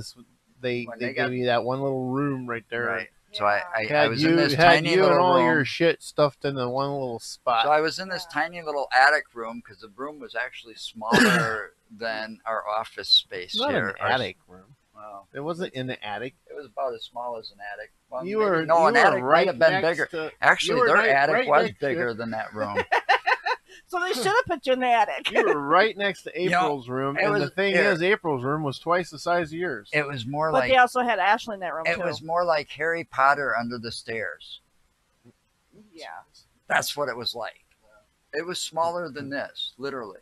B: when
A: they
B: they
A: gave
B: got-
A: you that one little room right there.
B: Right. So I
A: Had
B: was
A: you,
B: in this
A: had
B: tiny
A: you
B: little
A: and all
B: room.
A: your shit stuffed in the one little spot.
B: So I was in this tiny little attic room because the room was actually smaller than our office space
A: It's not
B: here.
A: an attic room.
B: Well,
A: It wasn't in the attic.
B: it was about as small as an attic. Well,
A: You
B: maybe-
A: were
B: no,
A: you
B: an
A: were
B: attic
A: right
B: might have been
A: next
B: bigger.
A: to-
B: Actually,
A: you were
B: their
A: right-
B: attic
A: right
B: was
A: next to-
B: bigger than that room.
D: So they should have put you in the attic.
A: You were right next to
B: You know,
A: April's room,
B: it
A: and the
B: was-
A: thing
B: here.
A: is, April's room was twice the size of yours.
B: It was more
D: But
B: like
D: they also had Ashley in that room
B: it
D: too.
B: was more like Harry Potter under the stairs.
D: Yeah.
B: That's what it was like. It was smaller than this, literally.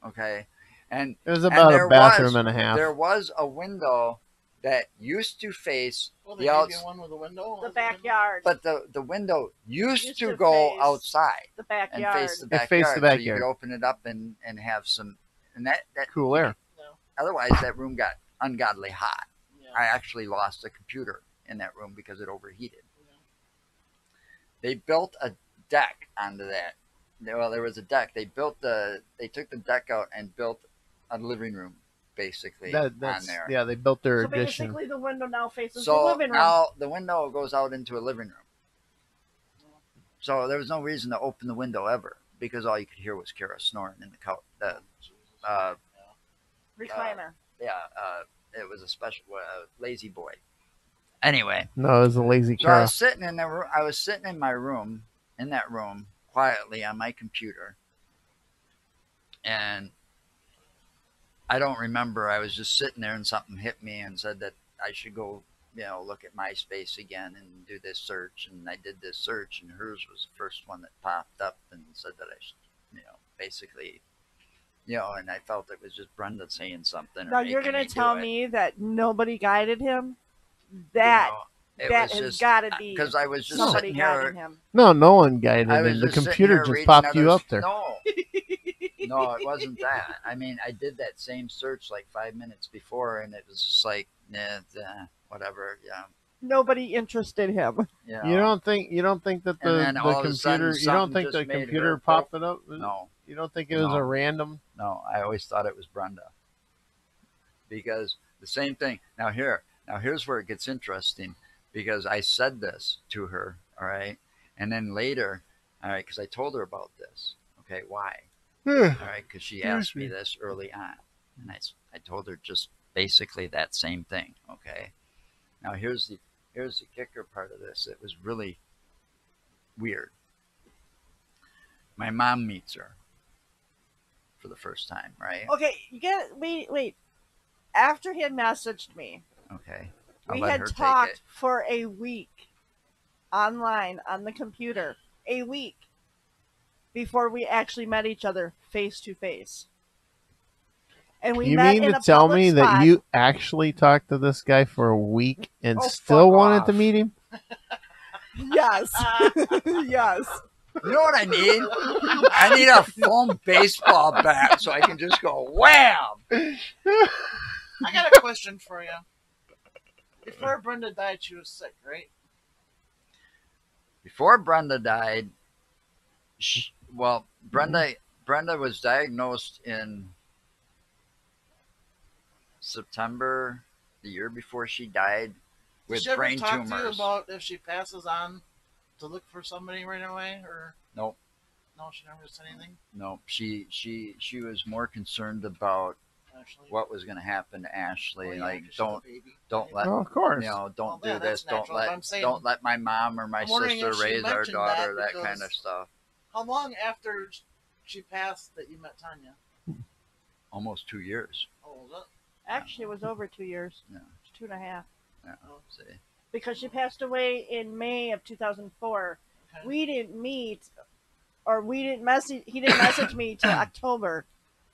B: Okay, and
A: It was
B: and
A: about
B: there
A: a bathroom
B: was-
A: and a half.
B: there was a window that used to face
E: Well,
B: the
E: they gave
B: outs,
E: you one with a window.
D: The backyard.
B: but the window used
D: Used
B: to
D: to
B: go
D: face
B: outside
D: the
B: and
D: backyard.
B: face the
A: It
B: backyard,
A: faced the
B: so you
A: backyard.
B: could open it up and have some, and that
A: Cool air.
B: otherwise that room got ungodly hot.
E: Yeah.
B: I actually lost a computer in that room because it overheated. They built a deck onto that. Well, there was a deck. They took the deck out and built a living room basically on
A: That's
B: there.
A: yeah. They built their
D: So
A: addition.
D: basically, the window now faces the
B: So
D: living room.
B: now the window goes out into a living room. So there was no reason to open the window ever because all you could hear was Kara snoring in the couch.
D: Recliner.
B: It was a special lazy boy. Anyway,
A: No, it was a lazy
B: so I
A: Kara.
B: was sitting in I was sitting in my room, in that room, quietly on my computer, and I don't remember. I was just sitting there, and something hit me and said that I should go, look at MySpace again and do this search. And I did this search, and hers was the first one that popped up and said that I should, basically. And I felt it was just Brenda saying something.
D: Now you're
B: going
D: gonna
B: to
D: tell me that nobody guided him? That
B: it
D: that
B: was
D: has
B: just
D: got to be
B: because I was just
D: somebody
B: sitting
D: guiding
B: here.
D: him.
A: No, no one guided
B: I was
A: him. The
B: just sitting
A: computer
B: here
A: just
B: reading
A: popped you
B: others-
A: up there.
B: No, it wasn't that. I mean, I did that same search like 5 minutes before, and it was just like, whatever. Yeah,
D: Nobody interested him.
A: You don't think that
B: And then
A: the
B: all of a sudden,
A: computer? You don't
B: something
A: think
B: just
A: the
B: made
A: computer
B: her
A: popped it up?
B: No,
A: You don't think it was
B: No.
A: a random?
B: no. I always thought it was Brenda because the same thing. Here's where it gets interesting because I said this to her, all right, and then later, all right, because I told her about this. Okay, why? All right, because she asked me this early on, and I told her just basically that same thing. Okay, now here's the kicker part of this. It was really weird. My mom meets her for the first time, right?
D: Okay, wait. After he had messaged me,
B: Okay, I'll
D: we
B: let
D: had
B: her take
D: talked
B: it.
D: for a week online on the computer. A week before we actually met each other face to face. And we
A: You
D: met
A: mean
D: in
A: to
D: a
A: tell
D: public
A: me that
D: spot.
A: you actually talked to this guy for a week and
D: Oh,
A: still
D: fuck
A: wanted
D: off.
A: to meet him?
D: Yes. Yes.
B: You know what I need? I need a foam baseball bat so I can just go wham.
E: I got a question for you. Before Brenda died, she was sick, right?
B: Before Brenda died, Brenda was diagnosed in September the year before she died
E: Did
B: with
E: she ever
B: brain
E: talk to you
B: tumors.
E: about if she passes on to look for somebody right away, or
B: Nope.
E: no? She never said anything.
B: No, she was more concerned about
E: Actually,
B: what was going to happen to Ashley.
E: Oh, yeah,
B: Like
E: 'cause she's a
B: don't
E: baby.
B: let
A: Oh, of course.
B: don't
E: Well, yeah,
B: do
E: that's
B: this. Don't
E: natural, but I'm saying-
B: don't let my mom or my
E: I'm wondering
B: sister
E: if she
B: raise our
E: mentioned
B: daughter.
E: that
B: That kind of
E: because-
B: stuff.
E: How long after she passed that you met Tanya?
B: Almost 2 years.
E: Oh, was
D: Actually, it was over 2 years.
B: Yeah.
D: It's 2.5.
B: Yeah.
E: Oh.
B: See.
D: Because she passed away in May of 2004.
E: it? Okay.
D: We didn't meet, or we didn't message. He didn't message me till October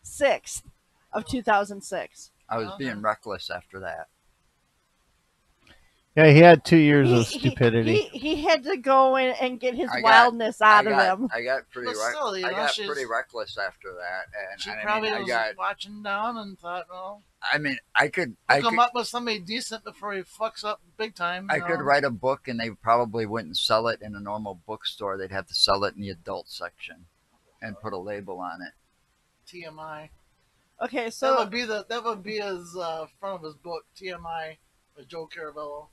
D: 6th of 2006.
B: I was
E: Okay.
B: being reckless after that.
A: Yeah, he had 2 years of stupidity.
D: He had to go in and get his
B: I got-
D: wildness out of him.
B: I got pretty
E: But still, you know, she's-
B: pretty reckless after that, and
E: She
B: I
E: probably
B: mean,
E: was watching down and thought, well,
B: I mean, I could
E: come up with somebody decent before he fucks up big time.
B: I
E: you
B: could
E: know?
B: write a book, and they probably wouldn't sell it in a normal bookstore. They'd have to sell it in the adult section, and put a label on it.
E: TMI.
D: Okay,
E: That
D: so
E: would be his front of his book, TMI, with Joe Caravello.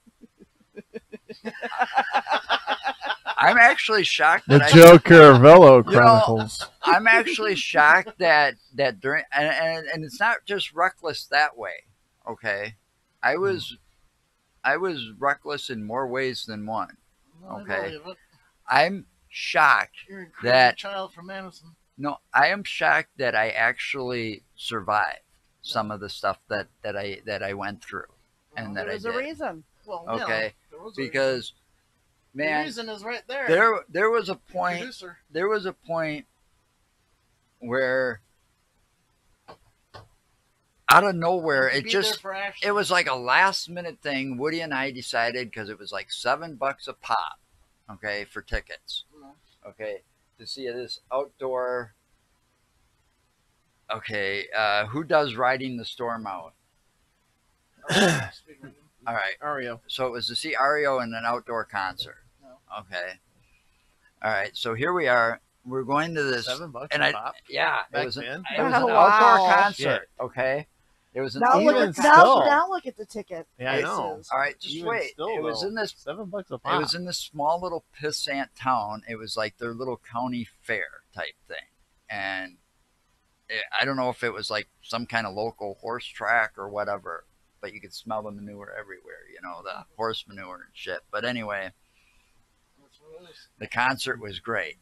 B: I'm actually shocked
A: The
B: that
A: Joe Caravello
B: You know,
A: Chronicles.
B: I'm actually shocked that during and it's not just reckless that way. Okay, I was reckless in more ways than one.
E: Well, I
B: Okay.
E: believe it.
B: I'm shocked.
E: You're a crazy
B: That-
E: child from Madison.
B: No, I am shocked that I actually survived some of the stuff that I went through, and that
D: there
B: I
D: was
B: did.
D: a reason.
E: Well,
B: Okay,
E: yeah, there was a
B: because
E: reason. The
B: man,
E: reason is right there.
B: there was a point.
E: Producer.
B: There was a point where out of nowhere
E: To
B: it
E: be
B: just
E: there for Ashley.
B: it was like a last minute thing. Woody and I decided because it was like $7 a pop, okay, for tickets, okay, to see this outdoor. Okay, who does Riding the Storm Out? All right,
A: Ario.
B: so it was to see Ario in an outdoor concert.
E: No.
B: Okay, All right, so here we are. We're going to this,
A: $7
B: and
A: a pop.
B: yeah,
A: Back
B: it was an
A: then?
B: outdoor
D: Wow.
B: concert. Okay, it was an
D: Now look
B: outdoor
D: at
A: Even
B: concert.
A: still.
D: now look at the ticket.
A: Yeah, I know.
D: prices.
B: All right, just
A: Even
B: wait.
A: still,
B: It was
A: though,
B: in this.
A: $7 a
B: It
A: pop.
B: was in this small little pissant town. It was like their little county fair type thing, and I don't know if it was like some kind of local horse track or whatever, but you could smell the manure everywhere. You know, the horse manure and shit. But anyway,
E: That's what it is.
B: the concert was great.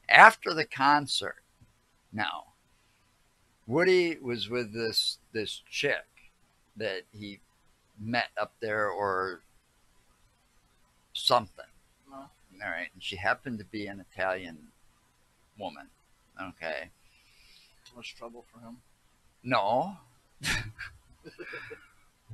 B: After the concert, now Woody was with this chick that he met up there or something.
E: No.
B: All right, and she happened to be an Italian woman. Okay,
E: Too much trouble for him.
B: no,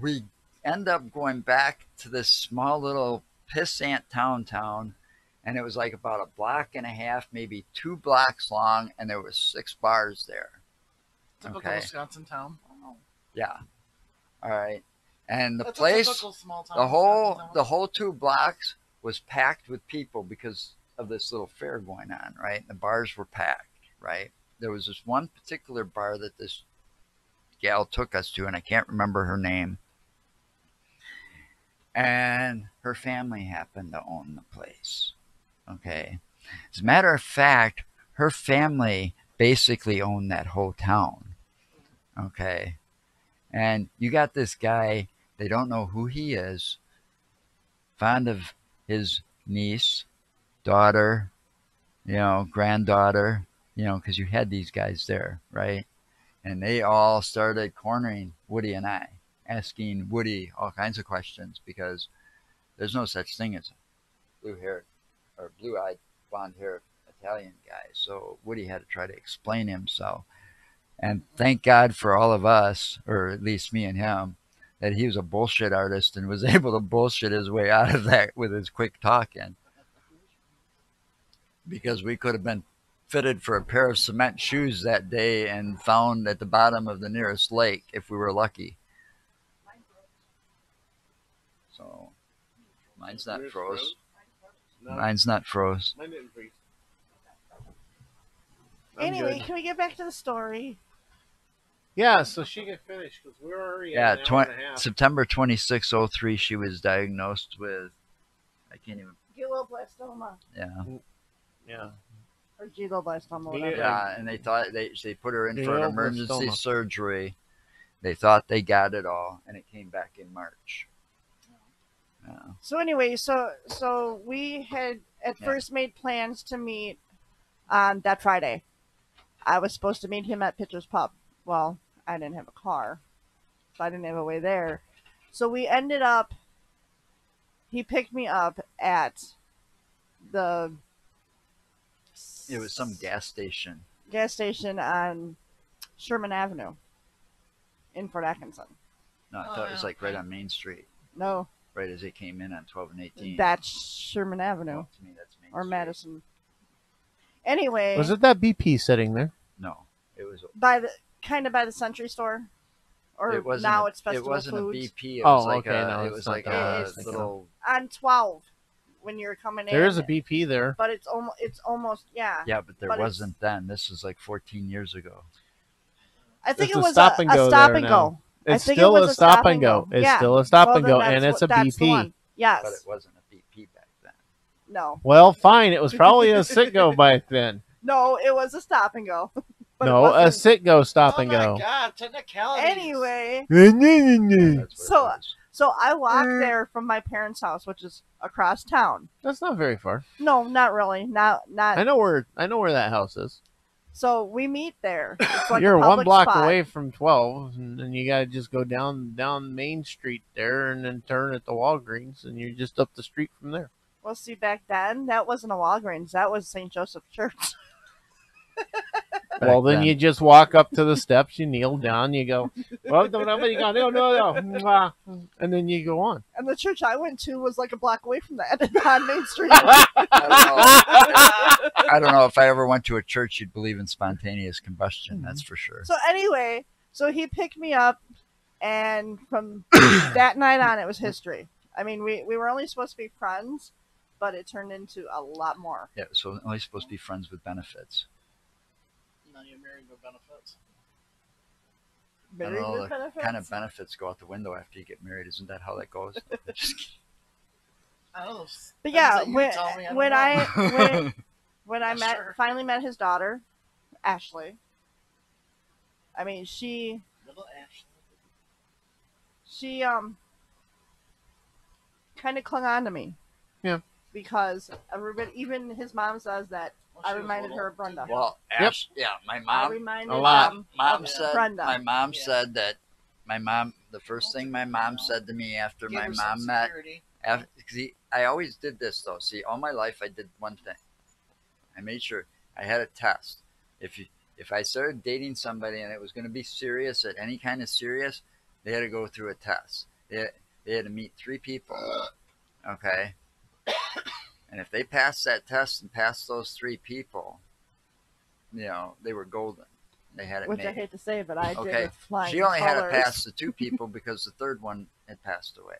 B: we end up going back to this small little pissant town, and it was like about a block and a half, maybe 2 blocks long, and there was 6 bars there.
E: Typical
B: Okay.
E: Wisconsin town.
B: Yeah. All right. And the
E: That's a
B: place,
E: typical small town
B: the
E: Wisconsin town.
B: whole 2 blocks was packed with people because of this little fair going on, right? The bars were packed, right? There was this one particular bar that this gal took us to, and I can't remember her name. And her family happened to own the place. Okay. As a matter of fact, her family basically owned that whole town. Okay. And you got this guy, they don't know who he is, fond of his niece, daughter, granddaughter, because you had these guys there, right? And they all started cornering Woody and I, asking Woody all kinds of questions because there's no such thing as a blue-haired or blue-eyed, blonde-haired Italian guy. So Woody had to try to explain himself. And thank God for all of us, or at least me and him, that he was a bullshit artist and was able to bullshit his way out of that with his quick talking. Because we could have been fitted for a pair of cement shoes that day and found at the bottom of the nearest lake if we were lucky. So, mine's not froze.
A: No,
B: Mine's not froze.
A: mine didn't freeze. I'm
D: Anyway,
A: good.
D: can we get back to the story?
A: Yeah, so she could finish because we're already
B: Yeah,
A: at an hour and a half.
B: September 26, 03, she was diagnosed with, I can't even,
D: Glioblastoma
B: yeah.
A: Yeah.
D: or glioblastoma,
A: Yeah.
D: whatever.
B: Yeah, and they thought they put her in for an
A: Glioblastoma.
B: emergency surgery. They thought they got it all, and it came back in March. Yeah.
D: So anyway, so we had at
B: Yeah.
D: first made plans to meet on that Friday. I was supposed to meet him at Pitcher's Pub. Well, I didn't have a car, so I didn't have a way there. So we ended up. He picked me up at the.
B: It was some gas station.
D: gas station on Sherman Avenue in Fort Atkinson.
B: No, I thought it was like right on Main Street,
D: No,
B: right as they came in on 12 and 18.
D: that's Sherman Avenue
B: Well, to me, that's Main
D: or
B: Street.
D: Madison. Anyway,
A: Was it that BP sitting there?
B: No, it was.
D: by the Century Store, or
B: It wasn't.
D: now
B: a,
D: it's Festival
B: it wasn't
D: Foods
B: a BP. It
A: Oh,
B: was like
A: okay,
B: a.
A: no,
B: it
A: it's
B: was
A: not
B: like
A: that one I
B: a
A: was thinking of.
B: little.
D: on 12 when you're coming in.
A: There is a BP there.
D: but it's almost yeah.
B: Yeah, but there
D: But it's-
B: wasn't then. This was like 14 years ago.
D: I think
A: It's
D: it
A: a
D: was
A: stop
D: a
A: and go
D: stop
A: there
D: and
A: now.
D: go. I
A: It's
D: think
A: still
D: it was
A: a stop and go. It's
D: Yeah.
A: still a stop
D: Well,
A: and
D: then
A: go,
D: that's
A: and it's a
D: that's the
A: BP.
D: one. Yes.
B: But it wasn't a BP back then.
D: No.
A: Well, fine. It was probably a sit-go back then.
D: No, it was a stop and go. But it
A: No, a
D: wasn't.
A: sit-go stop
E: Oh
A: and
E: my
A: go.
E: God, technicalities.
D: Anyway,
B: That's what
D: So-
B: it was.
D: so I walked there from my parents' house, which is across town.
A: That's not very far.
D: No, not really. Not.
A: I know where that house is.
D: So we meet there. It's like
A: You're
D: a
A: one
D: public
A: block
D: spot.
A: away from 12, and then you gotta just go down Main Street there, and then turn at the Walgreens, and you're just up the street from there.
D: Well, see, back then that wasn't a Walgreens. That was St. Joseph Church.
A: Well,
B: Back
A: then you just walk up to the steps, you kneel down, you go, well, no, and then you go on.
D: And the church I went to was like a block away from that on Main Street.
B: I don't know if I ever went to a church you'd believe in spontaneous combustion. That's for sure.
D: So anyway, so he picked me up, and from that night on, it was history. I mean, we were only supposed to be friends, but it turned into a lot more.
B: Yeah, so only supposed to be friends with benefits.
E: Now you're married with benefits.
B: I don't
D: Married
B: know,
D: with
B: the
D: benefits?
B: kind of benefits go out the window after you get married. Isn't that how that goes? Just kidding.
E: I don't know.
D: But
E: Things
D: yeah,
E: that you
D: when
E: tell me,
D: when
E: don't
D: I
E: know.
D: when I
E: Not sure.
D: finally met his daughter, Ashley. I mean, she
E: Little Ashley.
D: kind of clung on to me.
A: Yeah.
D: Because everybody, even his mom says that
E: Well,
D: I
E: she was
D: reminded
E: little,
D: her of Brenda.
E: too.
B: Well,
A: Yep.
B: yeah, my
D: I
B: mom.
D: reminded
A: A lot.
D: them
B: Mom
D: of
B: said.
D: Brenda.
B: My mom
E: Yeah.
B: said that. The first thing my mom said to me after
E: Gave
B: my
E: her some
B: mom met.
E: security.
B: See, I always did this though. See, all my life I did one thing. I made sure I had a test. If I started dating somebody and it was going to be serious, at any kind of serious, they had to go through a test. They had to meet 3 people. Okay. And if they passed that test and passed those 3 people, they were golden. They had it
D: Which
B: made.
D: I hate to say, but I did
B: Okay.
D: with flying
B: She only had to
D: colors.
B: pass the 2 people because the 3rd one had passed away.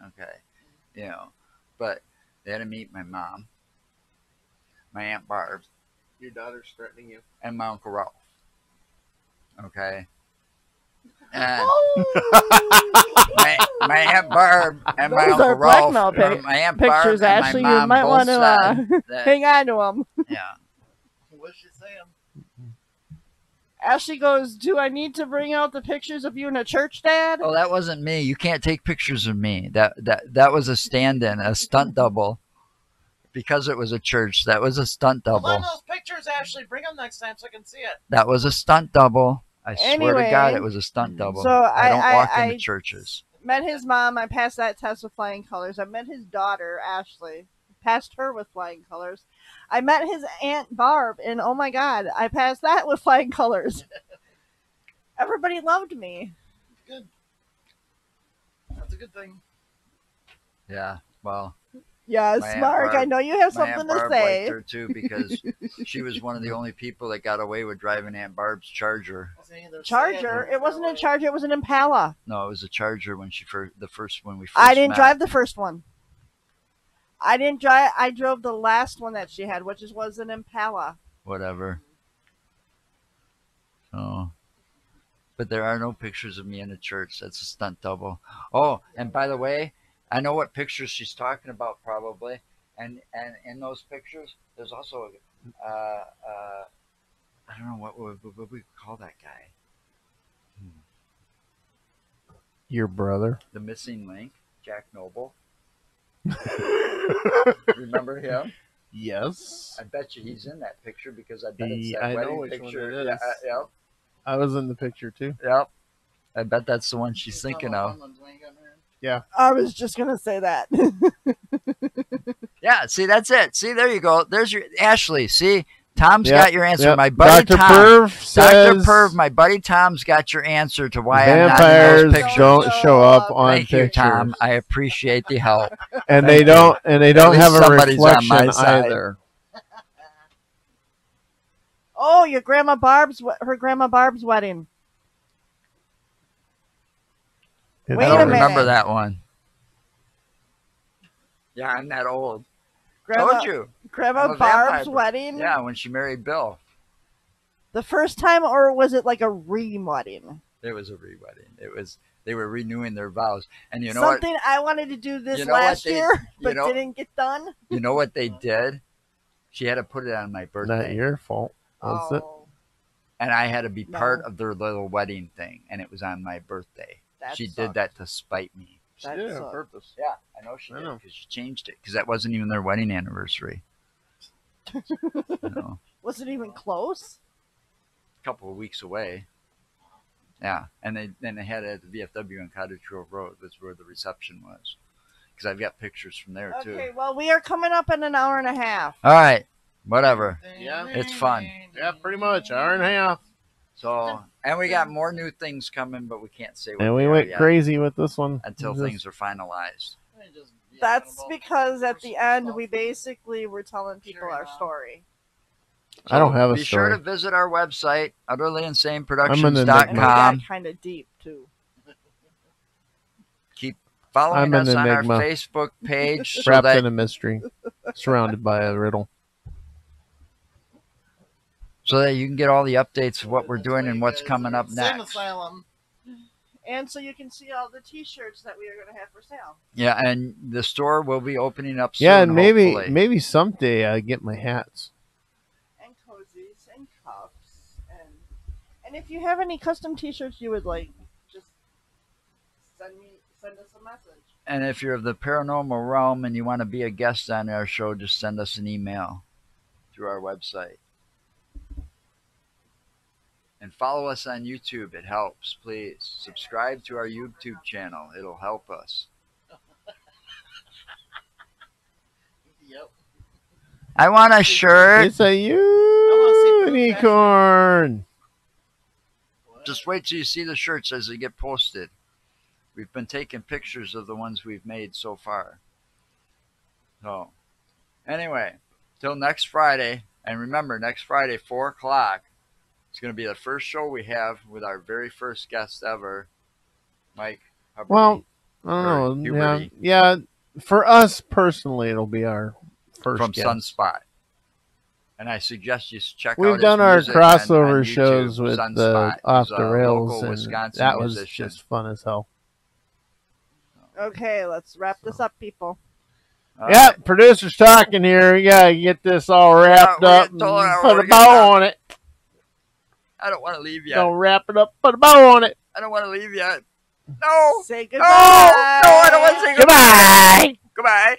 B: Okay. But they had to meet my mom, my Aunt Barb,
F: Your daughter's threatening you.
B: and my Uncle Ralph. Okay. And
D: Oh!
B: my Aunt Barb and my
D: Those
B: Uncle
D: are
B: Ralph,
D: blackmail
B: or my Aunt
D: pictures,
B: Barb and
D: Ashley.
B: my
D: You
B: mom
D: might
B: both
D: want to
B: said that,
D: hang on to them.
B: yeah.
E: What's she saying?
D: Ashley goes, "Do I need to bring out the pictures of you in a church, Dad?"
B: Oh, that wasn't me. You can't take pictures of me. That was a stand-in, a stunt double. Because it was a church, that was a stunt
E: Hold on
B: double.
E: those pictures, Ashley. Bring them next time so I can see it.
B: That was a stunt double. I swear to God,
D: Anyway,
B: it was a stunt double.
D: so
B: I don't walk
D: I
B: into churches.
D: met his mom. I passed that test with flying colors. I met his daughter, Ashley. Passed her with flying colors. I met his Aunt Barb, and oh my God, I passed that with flying colors. Everybody loved me.
E: Good. That's a good thing.
B: Yeah, well,
D: Yes,
B: My Aunt
D: Mark,
B: Barb-
D: I know you have
B: my Aunt
D: something to
B: Barb
D: say.
B: liked her too because she was one of the only people that got away with driving Aunt Barb's Charger.
D: Charger? It wasn't a Charger, it was an Impala.
B: No, it was a Charger when the first when we first
D: I didn't
B: met.
D: drive the first one. I didn't drive. I drove the last one that she had, which was an Impala.
B: Whatever. So, but there are no pictures of me in a church. That's a stunt double. Oh, and by the way, I know what pictures she's talking about probably, and in those pictures, there's also, I don't know what we call that guy.
A: Your brother.
B: The missing link, Jack Noble. Remember him?
A: Yes.
B: I bet you he's in that picture because I bet it's that
A: I know
B: wedding
A: which one
B: picture.
A: it is.
B: Yeah, yep.
A: I was in the picture too.
B: Yep. I bet that's the one she's thinking of.
D: I was just gonna say that.
B: Yeah, see, that's it. See, there you go. There's your Ashley. See, Tom's
A: Yep,
B: got your answer.
A: yep.
B: My buddy
A: Dr.
B: Tom.
A: Perv
B: Dr.
A: says
B: Perv, my buddy Tom's got your answer to why I'm not in
A: vampires
B: those pictures.
A: don't show up on
B: Thank you,
A: pictures.
B: Tom. I appreciate the help.
A: And they don't have
B: least
A: a
B: somebody's on
A: reflection
B: my side.
A: either.
D: Oh, her grandma Barb's wedding.
A: It's
D: Wait
B: I don't
D: a minute.
B: remember that one. Yeah, I'm that old. Told you. I'm
D: Grandma
B: a
D: Barb's
B: vampire.
D: wedding.
B: Yeah, when she married Bill.
D: The first time, or was it like a re-wedding?
B: It was a re-wedding. They were renewing their vows. And you know
D: Something I wanted to do this
B: You know what
D: last
B: they-
D: year,
B: you
D: but
B: know-
D: didn't get done.
B: You know what they did? She had to put it on my birthday.
A: Not your fault, was it?
D: Oh,
B: And I had to be
D: No.
B: part of their little wedding thing, and it was on my birthday.
D: that
B: She
D: sucked.
B: did that to spite me.
F: She
D: That
F: did it on
D: sucked.
F: purpose.
B: Yeah, I know she
A: I
B: did
A: know.
B: because she changed it because that wasn't even their wedding anniversary. A
D: Was it even close?
B: couple of weeks away. Yeah, and then they had it at the VFW on Cottage Grove Road. That's where the reception was. Because I've got pictures from there too.
D: Okay, well, we are coming up in an hour and a half.
B: All right, whatever.
F: Yeah.
B: It's fun.
A: Yeah, pretty much. Hour and a half.
B: So, and we got more new things coming, but we can't say what
A: And
B: they
A: we
B: are
A: went
B: yet
A: crazy with this one.
B: until
A: Just-
B: things are finalized.
D: That's because at the end, we basically were telling people
E: Carry
D: our
E: on.
D: story.
A: I don't have a
B: Be sure
A: story.
B: to visit our website,
A: I'm in the
D: And we
B: utterlyinsaneproductions.com.
D: got kind of deep, too.
B: Keep following
A: I'm an
B: us on our
A: enigma.
B: Facebook page so
A: Wrapped
B: that
A: in a mystery, surrounded by a riddle.
B: you can get all the updates of what we're
E: That's
B: doing
E: why
B: and
E: you
B: what's
E: guys
B: coming
E: are
B: up
E: Insane
B: next.
E: Asylum.
D: And so you can see all the T-shirts that we are going to have for sale.
B: Yeah, and the store will be opening up soon.
A: Yeah, and
B: hopefully.
A: maybe someday I get my hats.
D: And cozies and cups and if you have any custom T-shirts you would like, just send us a message.
B: And if you're of the paranormal realm and you want to be a guest on our show, just send us an email through our website. And follow us on YouTube. It helps. Please subscribe to our YouTube channel. It'll help us.
E: Yep.
B: I want a shirt.
A: It's a
E: see
A: unicorn.
B: Just wait till you see the shirts as they get posted. We've been taking pictures of the ones we've made so far. So, anyway, till next Friday. And remember, next Friday, 4 o'clock, it's going to be the first show we have with our very first guest ever, Mike Hubbard.
A: Well, I don't know.
B: Huberty.
A: Yeah, for us personally, it'll be our first
B: From
A: guest.
B: Sunspot. And I suggest you check out
A: We've
B: his
A: done our
B: music
A: crossover
B: on
A: shows
B: YouTube,
A: with
B: Sunspot.
A: the Off
B: He's
A: the
B: a
A: Rails,
B: local
A: and
B: Wisconsin
A: that was
B: musician.
A: just fun as hell.
D: Okay, let's wrap this up, people.
B: All
A: Yeah,
B: right.
A: producer's talking here. We gotta get this all wrapped
B: we're
A: up
B: getting
A: and
B: told we're
A: put a
B: getting
A: bow
B: done.
A: on it.
B: I don't want to leave yet.
A: Don't wrap it up, put a bow on it.
B: I don't want to leave yet. No.
D: Say
B: No.
D: goodbye.
B: No, I don't want to say
A: Goodbye.
B: Goodbye.